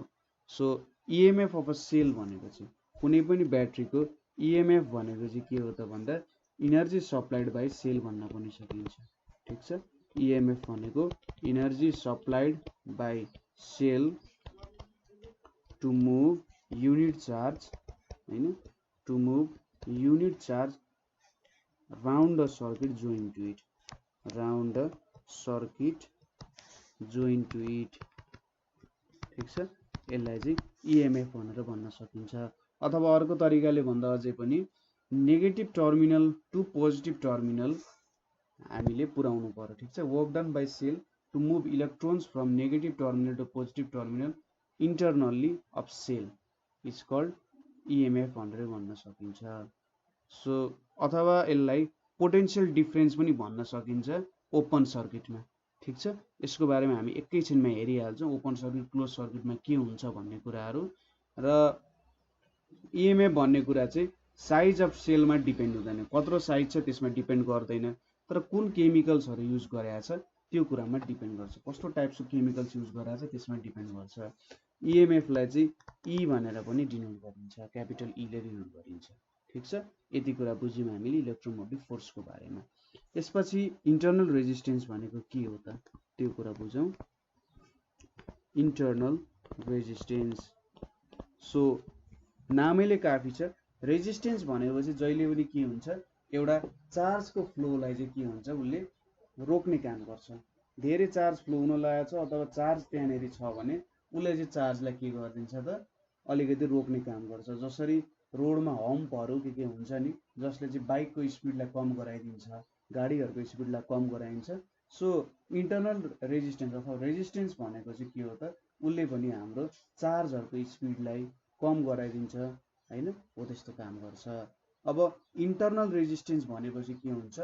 So EMF of a cell भनेको चाहिँ कुनै पनि ब्याट्रीको इएमएफ भनेको चाहिँ के हो त भन्दा इनर्जी सप्लाइड बाई सेल भन्न पनि सकिन्छ, ठिक छ। इएमएफ भनेको energy supplied by cell to move unit charge हैन, to move unit charge round a circuit join to it, round a circuit join to it, ठिक छ। यसलाई चाहिँ इएमएफ भनेर भन्न सकिन्छ। अथवा अर्को तरिकाले भन्दा अझै पनि negative terminal to positive terminal हामीले पुर्याउनु पर्यो, ठिक छ। Work done by cell to move electrons from negative terminal to positive terminal internally of cell is called EMF भनेर भन्न सकिन्छ। सो अथवा यसलाई पोटेन्सियल डिफरेन्स पनि भन्न सकिन्छ ओपन सर्किटमा, ठिक छ। यसको बारेमा हामी एकैछिनमा हेरिहाल्छौँ ओपन सर्किट क्लोज सर्किटमा के हुन्छ भन्ने कुराहरू। र इएमएफ भन्ने कुरा चाहिँ साइज अफ सेलमा डिपेन्ड हुँदैन, कत्रो साइज छ त्यसमा डिपेन्ड गर्दैन, तर कुन केमिकल्सहरू युज गरेको छ त्यो कुरामा डिपेन्ड गर्छ, कस्तो टाइप्सको केमिकल्स युज गरेको छ त्यसमा डिपेन्ड गर्छ। इएमएफलाई चाहिँ ई भनेर पनि डिनोट गरिन्छ, क्यापिटल ईले डिनोट गरिन्छ, ठिक छ। यति कुरा बुझ्यौँ हामीले इलेक्ट्रोमोटिभ फोर्सको बारेमा। त्यसपछि इन्टरनल रेजिस्टेन्स भनेको के हो त त्यो कुरा बुझौँ। इन्टरनल रेजिस्टेन्स, सो नामैले काफी छ। रेजिस्टेन्स भनेपछि जहिले पनि के हुन्छ एउटा चार्जको फ्लोलाई चाहिँ के हुन्छ उसले रोक्ने काम गर्छ। धेरै चार्ज फ्लो हुन लागेको छ अथवा चार्ज त्यहाँनेरि छ भने उसले चाहिँ चार्जलाई के गरिदिन्छ त अलिकति रोक्ने काम गर्छ। जसरी रोडमा हम्पहरू के हुन्छ नि जसले चाहिँ बाइकको स्पिडलाई कम गराइदिन्छ, गाडीहरूको स्पिडलाई कम गराइदिन्छ। सो इन्टरनल रेजिस्टेन्स अथवा रेजिस्टेन्स भनेको चाहिँ के हो त उसले पनि हाम्रो चार्जहरूको स्पिडलाई कम गराइदिन्छ हैन, हो त्यस्तो काम गर्छ। अब इन्टरनल रेजिस्टेन्स भनेको चाहिँ के हुन्छ,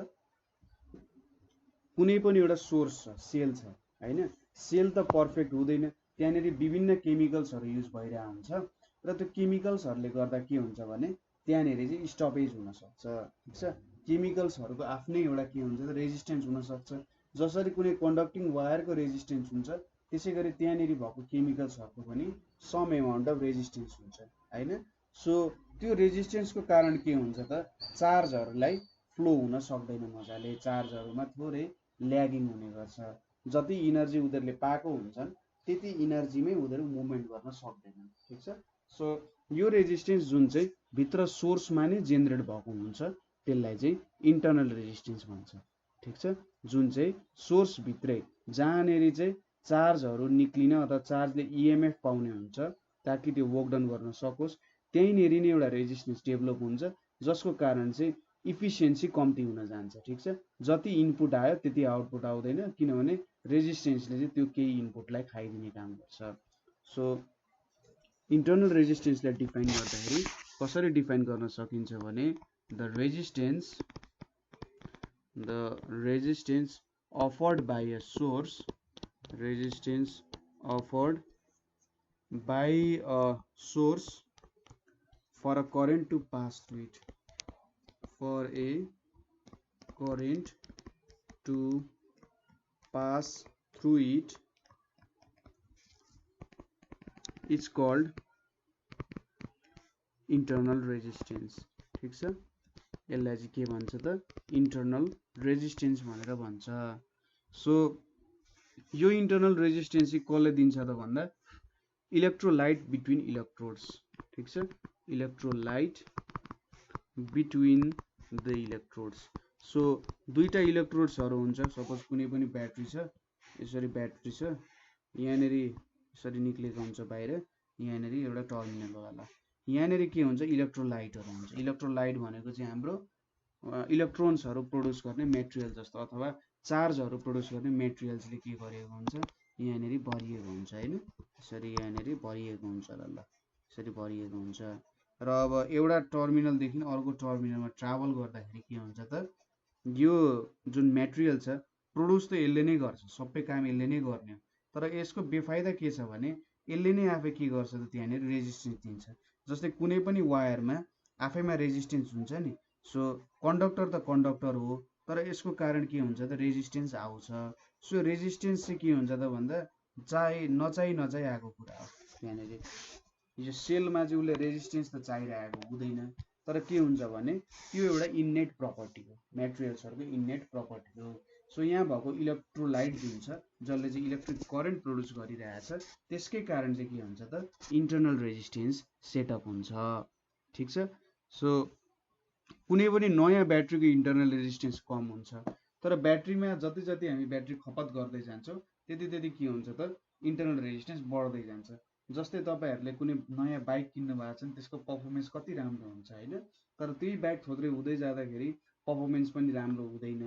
कुनै पनि एउटा सोर्स छ, सेल छ हैन, सेल त पर्फेक्ट हुँदैन, त्यहाँनेरि विभिन्न केमिकल्सहरू युज भइरहेको हुन्छ र त्यो केमिकल्सहरूले गर्दा के हुन्छ भने त्यहाँनेरि चाहिँ स्टपेज हुनसक्छ, ठिक छ। केमिकल्सहरूको आफ्नै एउटा के हुन्छ त रेजिस्टेन्स हुनसक्छ। जसरी कुनै कन्डक्टिङ वायरको रेजिस्टेन्स हुन्छ त्यसै गरी त्यहाँनेरि भएको केमिकल्सहरूको पनि सम एमाउन्ट अफ रेजिस्टेन्स हुन्छ हैन। सो त्यो रेजिस्टेन्सको कारण के हुन्छ त चार्जहरूलाई फ्लो हुन सक्दैन मजाले, चार्जहरूमा थोरै ल्यागिङ हुने गर्छ। जति इनर्जी उनीहरूले पाएको हुन्छन् त्यति इनर्जीमै उनीहरू मुभमेन्ट गर्न सक्दैनन्, ठिक छ। सो यो रेजिस्टेन्स जुन चाहिँ भित्र सोर्समा नै जेनेरेट भएको हुन्छ त्यसलाई चाहिँ इन्टरनल रेजिस्टेन्स भन्छ, ठिक छ। जुन चाहिँ सोर्स भित्रै जहाँनेरि चाहिँ चार्जहरू निक्लिन अथवा चार्जले इएमएफ पाउने हुन्छ ताकि त्यो वर्क डन गर्न सकोस् त्यहीँनेरि नै एउटा रेजिस्टेन्स डेभलप हुन्छ जसको कारण चाहिँ इफिसियन्सी कम्ती हुन जान्छ, ठिक छ। जति इनपुट आयो त्यति आउटपुट आउँदैन किनभने रेजिस्टेन्सले चाहिँ त्यो केही इनपुटलाई खाइदिने काम गर्छ। सो इन्टरनल रेजिस्टेन्सलाई डिफाइन गर्दाखेरि कसरी डिफाइन गर्न सकिन्छ भने the resistance afford by a source, resistance afford by a source for a current to pass through it, for a current to pass through it is called internal resistance, ठिक छ। यसलाई चाहिँ के भन्छ त इन्टरनल रेजिस्टेन्स भनेर भन्छ। So यो इन्टरनल रेजिस्टेन्स चाहिँ कसले दिन्छ त भन्दा इलेक्ट्रोलाइट बिट्विन इलेक्ट्रोड्स, ठिक छ। Electrolyte between the electrodes, so दुईटा इलेक्ट्रोड्सहरू हुन्छ। सपोज कुनै पनि ब्याट्री छ, यसरी ब्याट्री छ, यहाँनेरि यसरी निक्लेको हुन्छ बाहिर, यहाँनेरि एउटा टर्मिनल होला, यहाँनेरि के हुन्छ इलेक्ट्रोलाइटहरू हुन्छ। इलेक्ट्रोलाइट भनेको चाहिँ हाम्रो इलेक्ट्रोन्सहरू प्रोड्युस गर्ने मेटेरियल जस्तो अथवा चार्जहरू प्रोड्युस गर्ने मेटेरियल्सले के गरेको हुन्छ यहाँनेरि भरिएको हुन्छ हैन, यसरी यहाँनेरि भरिएको हुन्छ ल यसरी भरिएको हुन्छ र अब एउटा टर्मिनलदेखि अर्को टर्मिनलमा ट्राभल गर्दाखेरि के हुन्छ त यो जुन मेटेरियल छ प्रोड्युस त यसले नै गर्छ, सबै काम यसले नै गर्ने हो, तर यसको बेफाइदा के छ भने यसले नै आफै के गर्छ त त्यहाँनिर रेजिस्टेन्स दिन्छ। जस्तै कुनै पनि वायरमा आफैमा रेजिस्टेन्स हुन्छ नि, सो कन्डक्टर त कन्डक्टर हो, तर यसको कारण के हुन्छ त रेजिस्टेन्स आउँछ। सो रेजिस्टेन्स चाहिँ के हुन्छ त भन्दा नचाही आएको कुरा हो। त्यहाँनिर यो सेलमा चाहिँ उसले रेजिस्टेन्स त चाहिरहेको हुँदैन, तर के हुन्छ भने त्यो एउटा इन्नेट प्रपर्टी हो, मेटेरियल्सहरूको इन्नेट प्रपर्टी हो। सो यहाँ भएको इलेक्ट्रोलाइट जुन छ जसले चाहिँ इलेक्ट्रिक करेन्ट प्रड्युस गरिरहेछ, त्यसकै कारण चाहिँ के हुन्छ त इन्टरनल रेजिस्टेन्स सेटअप हुन्छ। ठिक छ। सो कुनै पनि नयाँ ब्याट्रीको इन्टरनल रेजिस्टेन्स कम हुन्छ, तर ब्याट्रीमा जति जति हामी ब्याट्री खपत गर्दै जान्छौँ त्यति त्यति के हुन्छ त इन्टरनल रेजिस्टेन्स बढ्दै जान्छ। जस्तै तपाईँहरूले कुनै नयाँ बाइक किन्नु भएको छ नि, त्यसको पर्फर्मेन्स कति राम्रो हुन्छ होइन, तर त्यही बाइक थोत्रै हुँदै जाँदाखेरि पर्फर्मेन्स पनि राम्रो हुँदैन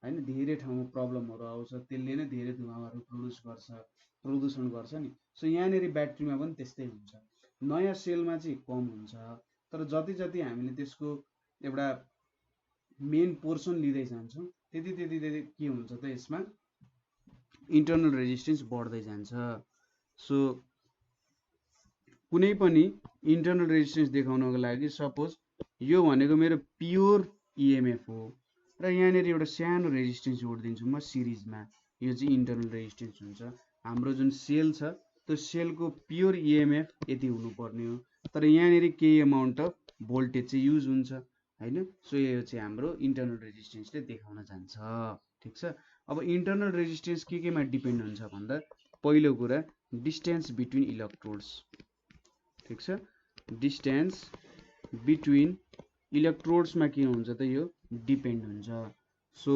होइन, धेरै ठाउँमा प्रब्लमहरू आउँछ, त्यसले नै धेरै धुवाँहरू प्रदूषण गर्छ नि। सो यहाँनिर ब्याट्रीमा पनि त्यस्तै हुन्छ, नयाँ सेलमा चाहिँ कम हुन्छ, तर जति जति हामीले त्यसको एउटा मेन पोर्सन लिँदै जान्छौँ त्यति त्यति त्यति के हुन्छ त यसमा इन्टरनल रेजिस्टेन्स बढ्दै जान्छ। सो कुनै पनि इन्टरनल रेजिस्टेन्स देखाउनको लागि सपोज यो भनेको मेरो प्योर इएमएफ हो र यहाँनिर एउटा सानो रेजिस्टेन्स जोडिदिन्छु म सिरिजमा, यो चाहिँ इन्टरनल रेजिस्टेन्स हुन्छ। हाम्रो जुन सेल छ त्यो सेलको प्योर इएमएफ यति हुनुपर्ने हो, तर यहाँनिर केही अमाउन्ट अफ भोल्टेज चाहिँ युज हुन्छ होइन। सो यो चाहिँ हाम्रो इन्टरनल रेजिस्टेन्सले देखाउन जान्छ। ठिक छ। अब इन्टरनल रेजिस्टेन्स के केमा डिपेन्ड हुन्छ भन्दा पहिलो कुरा डिस्टेन्स बिट्विन इलेक्ट्रोड्स। ठिक छ। डिस्टेन्स बिट्विन इलेक्ट्रोड्समा के हुन्छ त यो डिपेन्ड हुन्छ। सो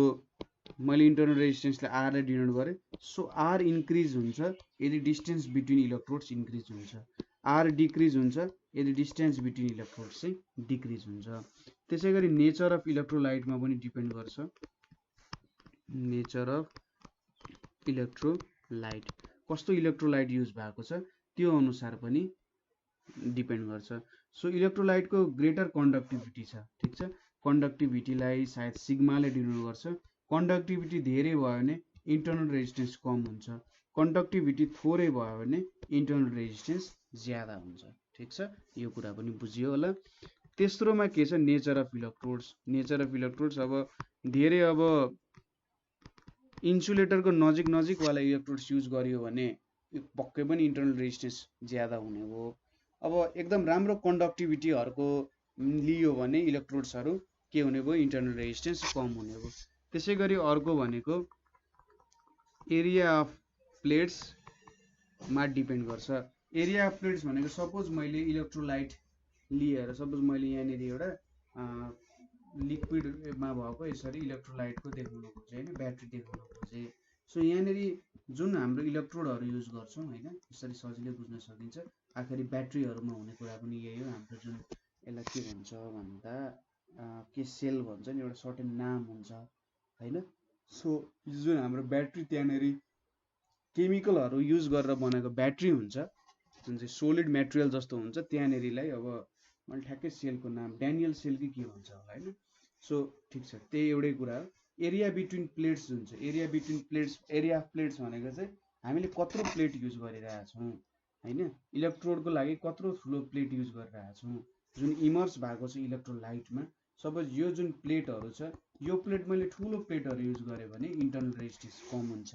मैले इन्टरनल रेजिस्टेन्सलाई आरले डिनोट गरेँ, सो आर इन्क्रिज हुन्छ यदि डिस्टेन्स बिट्विन इलेक्ट्रोड्स इन्क्रिज हुन्छ, आर डिक्रिज हुन्छ यदि डिस्टेन्स बिट्विन इलेक्ट्रोड्स चाहिँ डिक्रिज हुन्छ। त्यसै गरी नेचर अफ इलेक्ट्रोलाइटमा पनि डिपेन्ड गर्छ, नेचर अफ इलेक्ट्रोलाइट कस्तो इलेक्ट्रोलाइट युज भएको छ त्यो अनुसार पनि डिपेन्ड गर्छ। सो इलेक्ट्रोलाइटको ग्रेटर कन्डक्टिभिटी छ। ठिक छ। कन्डक्टिभिटीलाई सायद सिग्माले डिनोट गर्छ। कन्डक्टिभिटी धेरै भयो भने इन्टरनल रेजिस्टेन्स कम हुन्छ, कन्डक्टिभिटी थोरै भयो भने इन्टरनल रेजिस्टेन्स ज्यादा हुन्छ। ठिक छ। यो कुरा पनि बुझियो होला। तेस्रोमा के छ nature of electrodes. Nature of electrodes अब धेरै अब इन्सुलेटरको नजिकवाला इलेक्ट्रोड्स युज गरियो भने पक्कै पनि इन्टरनल रेजिस्टेन्स ज्यादा हुने हो। अब एकदम राम्रो कन्डक्टिभिटीहरूको लियो भने इलेक्ट्रोड्सहरू के हुने भयो इन्टरनल रेजिस्टेन्स कम हुने हो। त्यसै गरी अर्को भनेको एरिया अफ प्लेट्समा डिपेन्ड गर्छ। एरिया अफ प्लेट्स भनेको सपोज मैले इलेक्ट्रोलाइट लिएर सपोज मैले यहाँनिर एउटा लिक्विडमा भएको यसरी इलेक्ट्रोलाइटको देखाउन खोजेँ होइन, ब्याट्री देखाउन खोजेँ। सो यहाँनिर जुन हाम्रो इलेक्ट्रोडहरू युज गर्छौँ होइन, यसरी सजिलै बुझ्न सकिन्छ। आखिरी ब्याट्रीहरूमा हुने कुरा पनि यही हो। हाम्रो जुन यसलाई के भन्छ भन्दा के सेल भन्छ नि, एउटा सर्टेन नाम हुन्छ होइन। सो जुन हाम्रो ब्याट्री त्यहाँनिर केमिकलहरू युज गरेर बनाएको ब्याट्री हुन्छ, जुन चाहिँ सोलिड मेटेरियल जस्तो हुन्छ, त्यहाँनिरलाई अब मैले ठ्याक्कै सेलको नाम ड्यानियल सेल कि के भन्छ होला होइन। सो ठिक छ, त्यही एउटै कुरा हो। एरिया बिट्विन प्लेट्स जुन छ, area between plates, area of plates भनेको चाहिँ हामीले कत्रो प्लेट युज गरिरहेछौँ होइन, इलेक्ट्रोडको लागि कत्रो ठुलो प्लेट युज गरिरहेछौँ जुन इमर्स भएको छ इलेक्ट्रोलाइटमा। सपोज यो जुन प्लेटहरू छ, यो प्लेट मैले ठुलो प्लेटहरू युज गरेँ भने इन्टरनल रेजिस्टेन्स कम हुन्छ,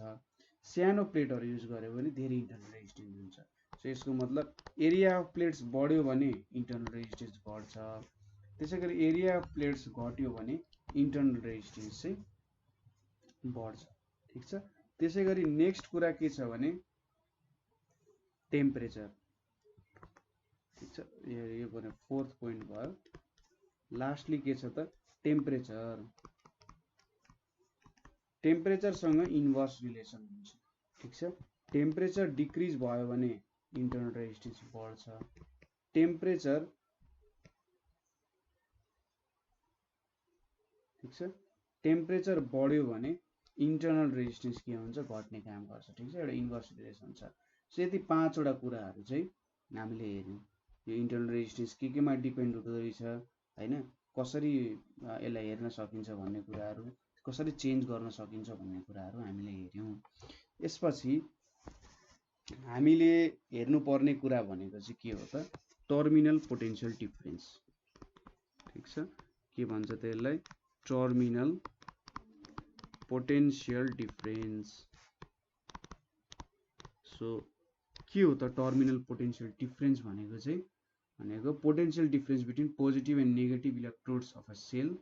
सानो प्लेटहरू युज गऱ्यो भने धेरै इन्टरनल रेजिस्टेन्स हुन्छ। सो यसको मतलब एरिया अफ प्लेट्स बढ्यो भने इन्टरनल रेजिस्टेन्स बढ्छ, त्यसै गरी एरिया अफ प्लेट्स घट्यो भने इन्टरनल रेजिस्टेन्स चाहिँ बढ्छ। ठिक छ। त्यसै गरी नेक्स्ट कुरा के छ भने टेम्परेचर। ठिक छ। यो भने फोर्थ पोइन्ट भयो। लास्टली के छ त टेम्परेचर। टेम्परेचरसँग इन्भर्स रिलेसन हुन्छ। ठिक छ। टेम्परेचर डिक्रिज भयो भने इन्टरनल रेजिस्टेन्स बढ्छ, टेम्परेचर ठिक छ, टेम्परेचर बढ्यो भने इन्टरनल रेजिस्टेन्स के हुन्छ घट्ने काम गर्छ। ठिक छ। एउटा इन्भर्स रिलेसन छ। सो यति 5वटा कुराहरू चाहिँ हामीले हेर्यौँ। यो इन्टरनल रेजिस्टेन्स केमा डिपेन्ड हुँदो रहेछ हैन, कसरी यसलाई हेर्न सकिन्छ भन्ने कुराहरू, कसरी चेन्ज गर्न सकिन्छ भन्ने कुराहरू हामीले हेर्यौं। यसपछि हामीले हेर्नुपर्ने कुरा भनेको चाहिँ के हो त, टर्मिनल पोटेन्शियल डिफरेन्स। ठीक छ, के भन्छ त यसलाई, टर्मिनल पोटेन्शियल डिफरेन्स। सो के हो त टर्मिनल पोटेन्शियल डिफरेन्स भनेको चाहिँ, भनेको potential difference between positive and negative electrodes of a cell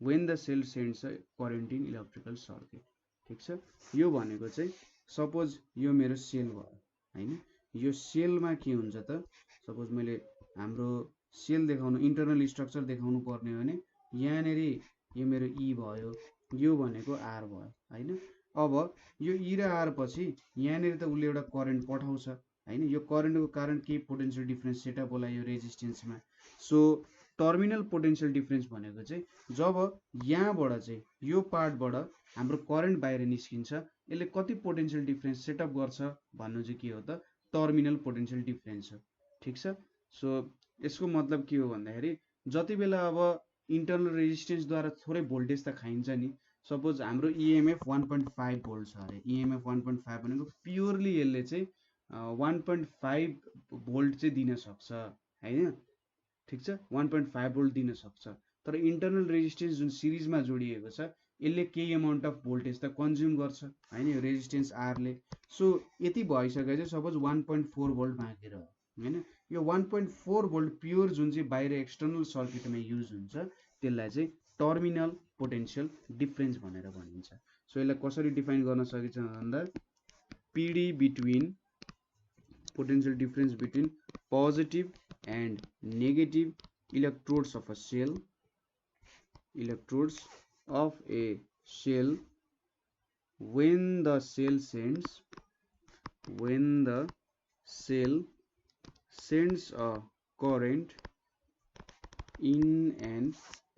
when the cell sends a current in electrical circuit। ठीक छ, यो भनेको चाहिँ सपोज यो मेरो सेल भयो हैन, यो सेलमा के हुन्छ त, सपोज मैले हाम्रो सेल देखाउनु, इन्टरनल स्ट्रक्चर देखाउनु पर्ने हो भने यहाँनेरि यो मेरो ई भयो, यो भनेको आर भयो हैन। अब यो ई र आर पछि यहाँनेरि त उसले एउटा करेन्ट पठाउँछ हैन, यो करेन्टको कारण के पोटेन्शियल डिफरेन्स सेटअप होला यो रेजिस्टेन्समा। सो टर्मिनल पोटेन्शियल डिफरेन्स भनेको चाहिँ जब यहाँबाट चाहिँ यो पार्टबाट हाम्रो करेन्ट बाहिर निस्किन्छ, यसले कति पोटेन्शियल डिफरेन्स सेटअप गर्छ भन्नु चाहिँ के हो त, टर्मिनल पोटेन्शियल डिफरेन्स हो। ठीक छ, सो यसको मतलब के हो भन्दाखेरि जति बेला अब इन्टरनल रेजिस्टेन्सद्वारा थोरै भोल्टेज त खाइन्छ नि, सपोज हाम्रो इएमएफ 1.5 भोल्ट छ अरे, इएमएफ 1.5 भनेको प्योरली यसले चाहिँ 1.5 भोल्ट चाहिँ दिन सक्छ हैन। ठीक छ, 1.5 भोल्ट दिन सक्छ, तर इन्टरनल रेजिस्टेन्स जुन सिरिजमा जोडिएको छ यसले केही अमाउन्ट अफ भोल्टेज त कन्ज्युम गर्छ हैन, यो रेजिस्टेन्स आरले। सो यति भइसकेपछि सपोज 1.4 भोल्ट बाँकी रह्यो हैन, यो 1.4 भोल्ट प्योर जुन चाहिँ बाहिर एक्सटर्नल सर्किटमा युज हुन्छ त्यसलाई चाहिँ टर्मिनल पोटेन्शियल डिफरेन्स भनेर भनिन्छ। सो यसलाई कसरी डिफाइन गर्न सकिन्छ भन्दा, पिडी between potential difference between positive and negative electrodes of a cell, electrodes of a cell when the cell sends a current in an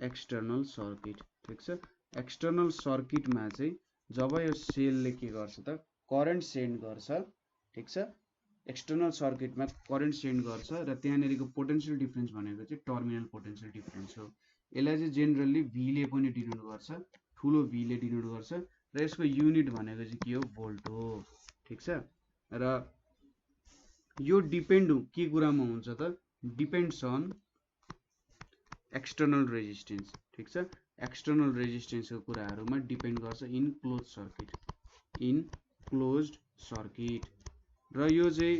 external circuit। ठीक छ, एक्सटर्नल सर्किटमा चाहिँ जब यो सेलले के गर्छ त, करेन्ट सेन्ड गर्छ। ठीक छ, एक्सटर्नल सर्किटमा करेन्ट सेन्ड गर्छ र त्यहाँनेरिको पोटेन्शियल डिफरेन्स भनेको चाहिँ टर्मिनल पोटेन्शियल डिफरेन्स हो। यसलाई चाहिँ जेनरली भीले पनि डिनोट गर्छ, ठुलो भीले डिनोट गर्छ र यसको युनिट भनेको चाहिँ के हो, भोल्ट हो। ठीक छ, र यो डिपेन्ड के कुरामा हुन्छ त, डिपेन्ड्स अन एक्सटर्नल रेजिस्टेन्स। ठीक छ, एक्सटर्नल रेजिस्टेन्सको कुराहरूमा डिपेन्ड गर्छ in close circuit, in closed circuit. र यो चाहिँ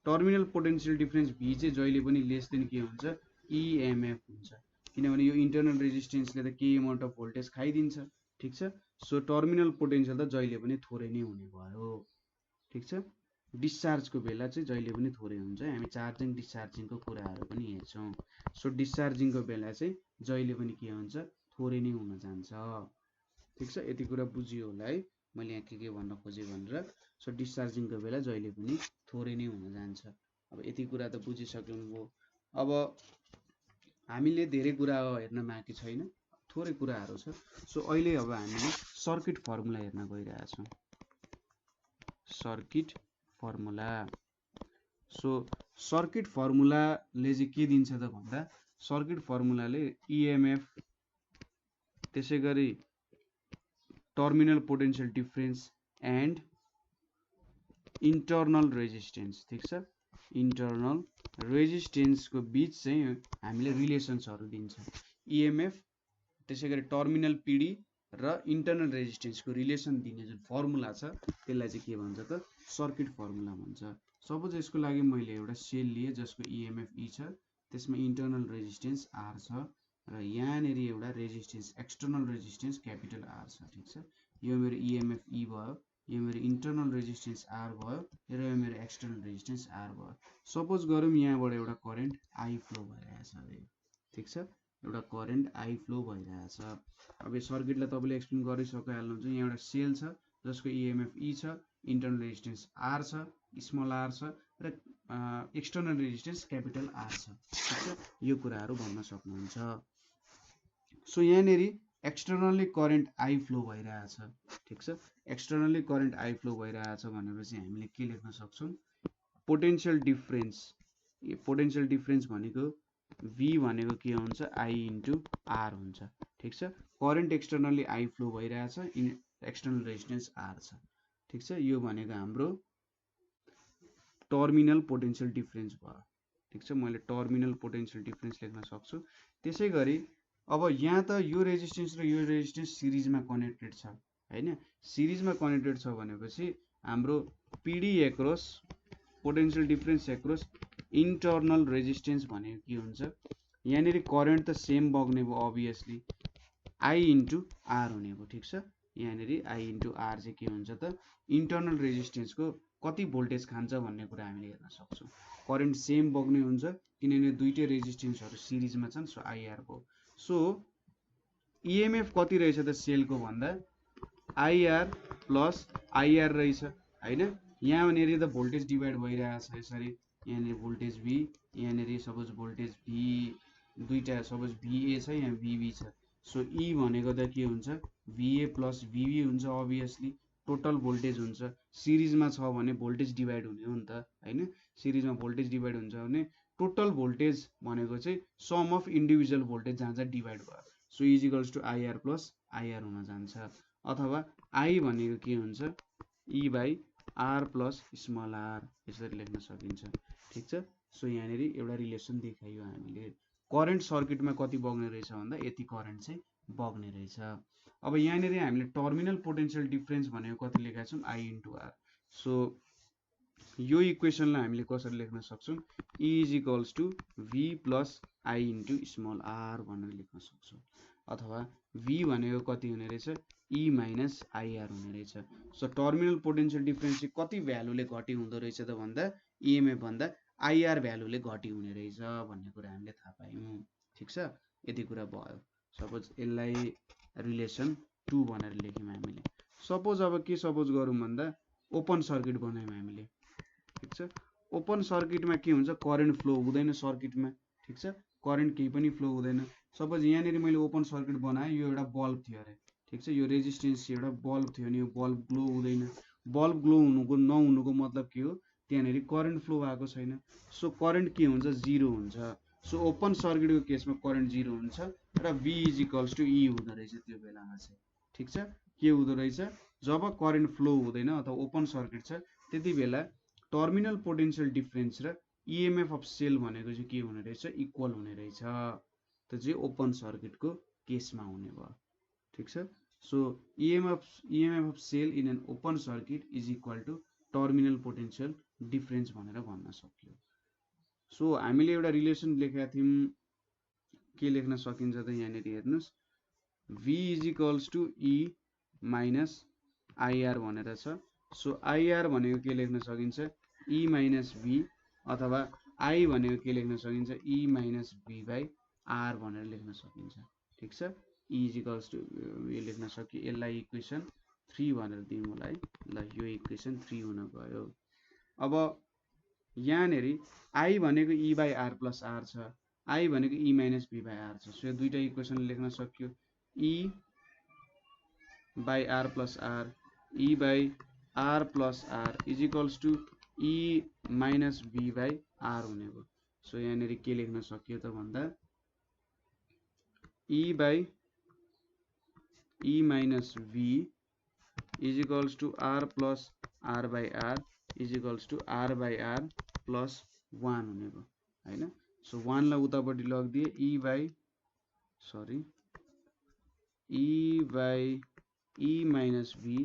टर्मिनल पोटेन्शियल डिफरेन्स भी चाहिँ जहिले पनि लेस देन के हुन्छ, इएमएफ हुन्छ, किनभने यो इन्टरनल रेजिस्टेन्सले त केही अमाउन्ट अफ भोल्टेज खाइदिन्छ। ठीक छ, सो टर्मिनल पोटेन्शियल त जहिले पनि थोरै नै हुने भयो। ठीक छ, डिस्चार्जको बेला चाहिँ जहिले पनि थोरै हुन्छ, हामी चार्जिङ डिस्चार्जिङको कुराहरू पनि हेर्छौँ। सो डिस्चार्जिङको बेला चाहिँ जहिले पनि के हुन्छ, थोरै नै हुन जान्छ। ठीक छ, यति कुरा बुझियो होला है मैले यहाँ के भन्न खोजेँ भनेर। सो डिस्चार्जिङको बेला जहिले पनि थोरै नै हुन जान्छ। अब यति कुरा त बुझिसक्नुभयो। अब हामीले धेरै कुरा हेर्न बाँकी छैन, थोरै कुराहरू छ। सो अहिले अब हामीले सर्किट फर्मुला हेर्न गइरहेछौँ, सर्किट फर्मुला। सो सर्किट फर्मुलाले चाहिँ के दिन्छ त भन्दा, सर्किट फर्मुलाले इएमएफ, त्यसै गरी terminal potential difference and internal resistance. ठीक छ, इन्टरनल रेजिस्टेन्सको बिच चाहिँ हामीले रिलेसन्सहरू दिन्छ। इएमएफ, त्यसै गरी टर्मिनल पिडी र इन्टरनल रेजिस्टेन्सको रिलेसन दिने जुन फर्मुला छ त्यसलाई चाहिँ के भन्छ त, सर्किट फर्मुला भन्छ। सपोज यसको लागि मैले एउटा सेल लिएँ जसको इएमएफ ई छ, त्यसमा इन्टरनल रेजिस्टेन्स आर छ र यहाँनेरि एउटा resistance, external resistance capital R छ। ठीक छ, यो मेरो इएमएफ ई भयो, यो मेरो इन्टरनल रेजिस्टेन्स आर भयो र यो मेरो एक्सटर्नल रेजिस्टेन्स आर भयो। सपोज गरौँ यहाँबाट एउटा करेन्ट आई फ्लो भइरहेछ अरे। ठीक छ, एउटा करेन्ट आई फ्लो भइरहेछ। अब यो सर्किटलाई तपाईँले एक्सप्लेन गरिसकिहाल्नुहुन्छ। यहाँ एउटा सेल छ जसको इएमएफ ई छ, इन्टरनल रेजिस्टेन्स आर छ, स्मल आर छ र एक्सटर्नल रेजिस्टेन्स क्यापिटल आर छ। ठीक छ, यो कुराहरू भन्न सक्नुहुन्छ। सो यहाँनेरि एक्सटर्नली करेन्ट आई फ्लो भइरहेछ। ठीक छ, एक्सटर्नली करेन्ट आई फ्लो भइरहेछ भनेपछि हामीले के लेख्न सक्छौँ, पोटेन्शियल डिफरेन्स पोटेन्शियल डिफरेन्स भनेको V भनेको के हुन्छ I इन्टु R हुन्छ ठीक छ करेन्ट एक्सटर्नली I फ्लो भइरहेछ एक्सटर्नल रेजिस्टेन्स R छ ठीक छ यो भनेको हाम्रो टर्मिनल पोटेन्शियल डिफरेन्स भयो ठीक छ मैले टर्मिनल पोटेन्शियल डिफरेन्स लेख्न सक्छु त्यसैगरी अब यहाँ त यो रेजिस्टेन्स र यो रेजिस्टेन्स सिरिजमा कनेक्टेड छ हैन सिरिजमा कनेक्टेड छ भनेपछि हाम्रो PD across potential difference across internal resistance भनेको के हुन्छ यहाँनेरि करेन्ट त सेम बग्ने भयो अभियसली I इन्टु R हुने भयो ठीक छ यहाँनेरि I इन्टु R चाहिँ के हुन्छ त इन्टरनल रेजिस्टेन्सको कति भोल्टेज खान्छ भन्ने कुरा हामीले हेर्न सक्छौं करेन्ट सेम बग्ने हुन्छ किनभने दुईटै रेजिस्टेन्सहरु सिरिजमा छन् सो IR भयो सो EMF कति रहेछ त सेलको भन्दा IR प्लस IR रहेछ हैन यहाँनेरि त भोल्टेज डिभाइड भइरहेछ यसरी यहाँनेरि भोल्टेज V यहाँनेरि सपोज भोल्टेज V दुईटा सपोज VA छ यहाँ VB छ सो E भनेको त के हुन्छ VA प्लस VB हुन्छ अभियसली टोटल भोल्टेज हुन्छ सिरिजमा छ भने भोल्टेज डिभाइड हुने हो नि त हैन सिरिजमा भोल्टेज डिभाइड हुन्छ भने टोटल भोल्टेज भनेको चाहिँ सम अफ इन्डिभिजुअल भोल्टेज जहाँ डिभाइड भयो so is equals to IR plus IR हुन जान्छ अथवा I भनेको के हुन्छ E by R plus small r यसरी लेख्न सकिन्छ ठीक छ सो यहाँनेरि एउटा रिलेसन देखाइयो हामीले करेन्ट सर्किटमा कति बग्ने रहेछ भन्दा यति करेन्ट चाहिँ बग्ने रहेछ अब यहाँनेरि हामीले टर्मिनल पोटेन्शियल डिफरेन्स भनेको कति लेखेका छौं I इन्टु R सो यो इक्वेसनलाई हामीले कसरी लेख्न सक्छौं E is equals to V plus I into small r भनेर लेख्न सक्छौं अथवा V भनेको कति हुने रहेछ E माइनस IR हुने रहेछ सो टर्मिनल पोटेन्शियल डिफरेन्स चाहिँ कति भ्यालुले घटी हुँदो रहेछ त भन्दा EMF भन्दा IR भ्यालुले घटी हुने रहेछ भन्ने कुरा हामीले थाहा पायौं ठीक छ यति कुरा भयो सपोज यसलाई रिलेसन 2 भनेर लेख्यौं हामीले सपोज अब के सपोज गरौँ भन्दा ओपन सर्किट बनायौं हामीले ठीक छ ओपन सर्किटमा के हुन्छ करेन्ट फ्लो हुँदैन सर्किटमा ठीक छ करेन्ट केही पनि फ्लो हुँदैन सपोज यहाँनेरि मैले ओपन सर्किट बनाए यो एउटा बल्ब थियो अरे ठीक छ यो रेजिस्टेन्स एउटा बल्ब थियो नि यो बल्ब ग्लो हुँदैन बल्ब ग्लो हुनुको नहुनुको मतलब के हो त्यहाँनेरि करेन्ट फ्लो भएको छैन सो करेन्ट के हुन्छ जिरो हुन्छ सो ओपन सर्किटको केसमा करेन्ट जिरो हुन्छ र V is equals to E हुँदो रहेछ त्यो बेलामा चाहिँ ठीक छ के हुँदो रहेछ जब करेन्ट फ्लो हुँदैन अथवा ओपन सर्किट छ त्यति बेला टर्मिनल पोटेन्शियल डिफरेन्स र EMF अफ सेल भनेको चाहिँ के हुने रहेछ इक्वल हुने रहेछ त्यो चाहिँ ओपन सर्किटको केसमा हुने भयो ठीक छ so EMF of cell in an open circuit is equal to terminal potential difference भनेर भन्न सकियो सो हामीले एउटा रिलेसन लेखेका थियौं के लेख्न सकिन्छ त यहाँनेरि हेर्नुस् V is equals to E minus IR भनेर छ सो IR भनेको के लेख्न सकिन्छ E माइनस V अथवा I भनेको के लेख्न सकिन्छ E minus V by R भनेर लेख्न सकिन्छ ठीक छ E इज इक्वल्स टु यो लेख्न सकियो यसलाई इक्वेसन 3 भनेर दिउँ होला है ल यो इक्वेसन 3 हुन गयो अब यहाँनेरि I भनेको E by R plus R छ I भनेको E minus V by R छ सो यो दुईटा इक्वेसन लेख्न सक्यो E by R plus R E by R plus R is equals to E minus V by R हुने भयो so यहाँनेरि के लेख्न सकियो त भन्दा E by E minus V is equals to R plus R by R is equals to R by R plus 1 हुने भयो हैन सो 1 लाई उतापट्टि लगिदिए E by E minus V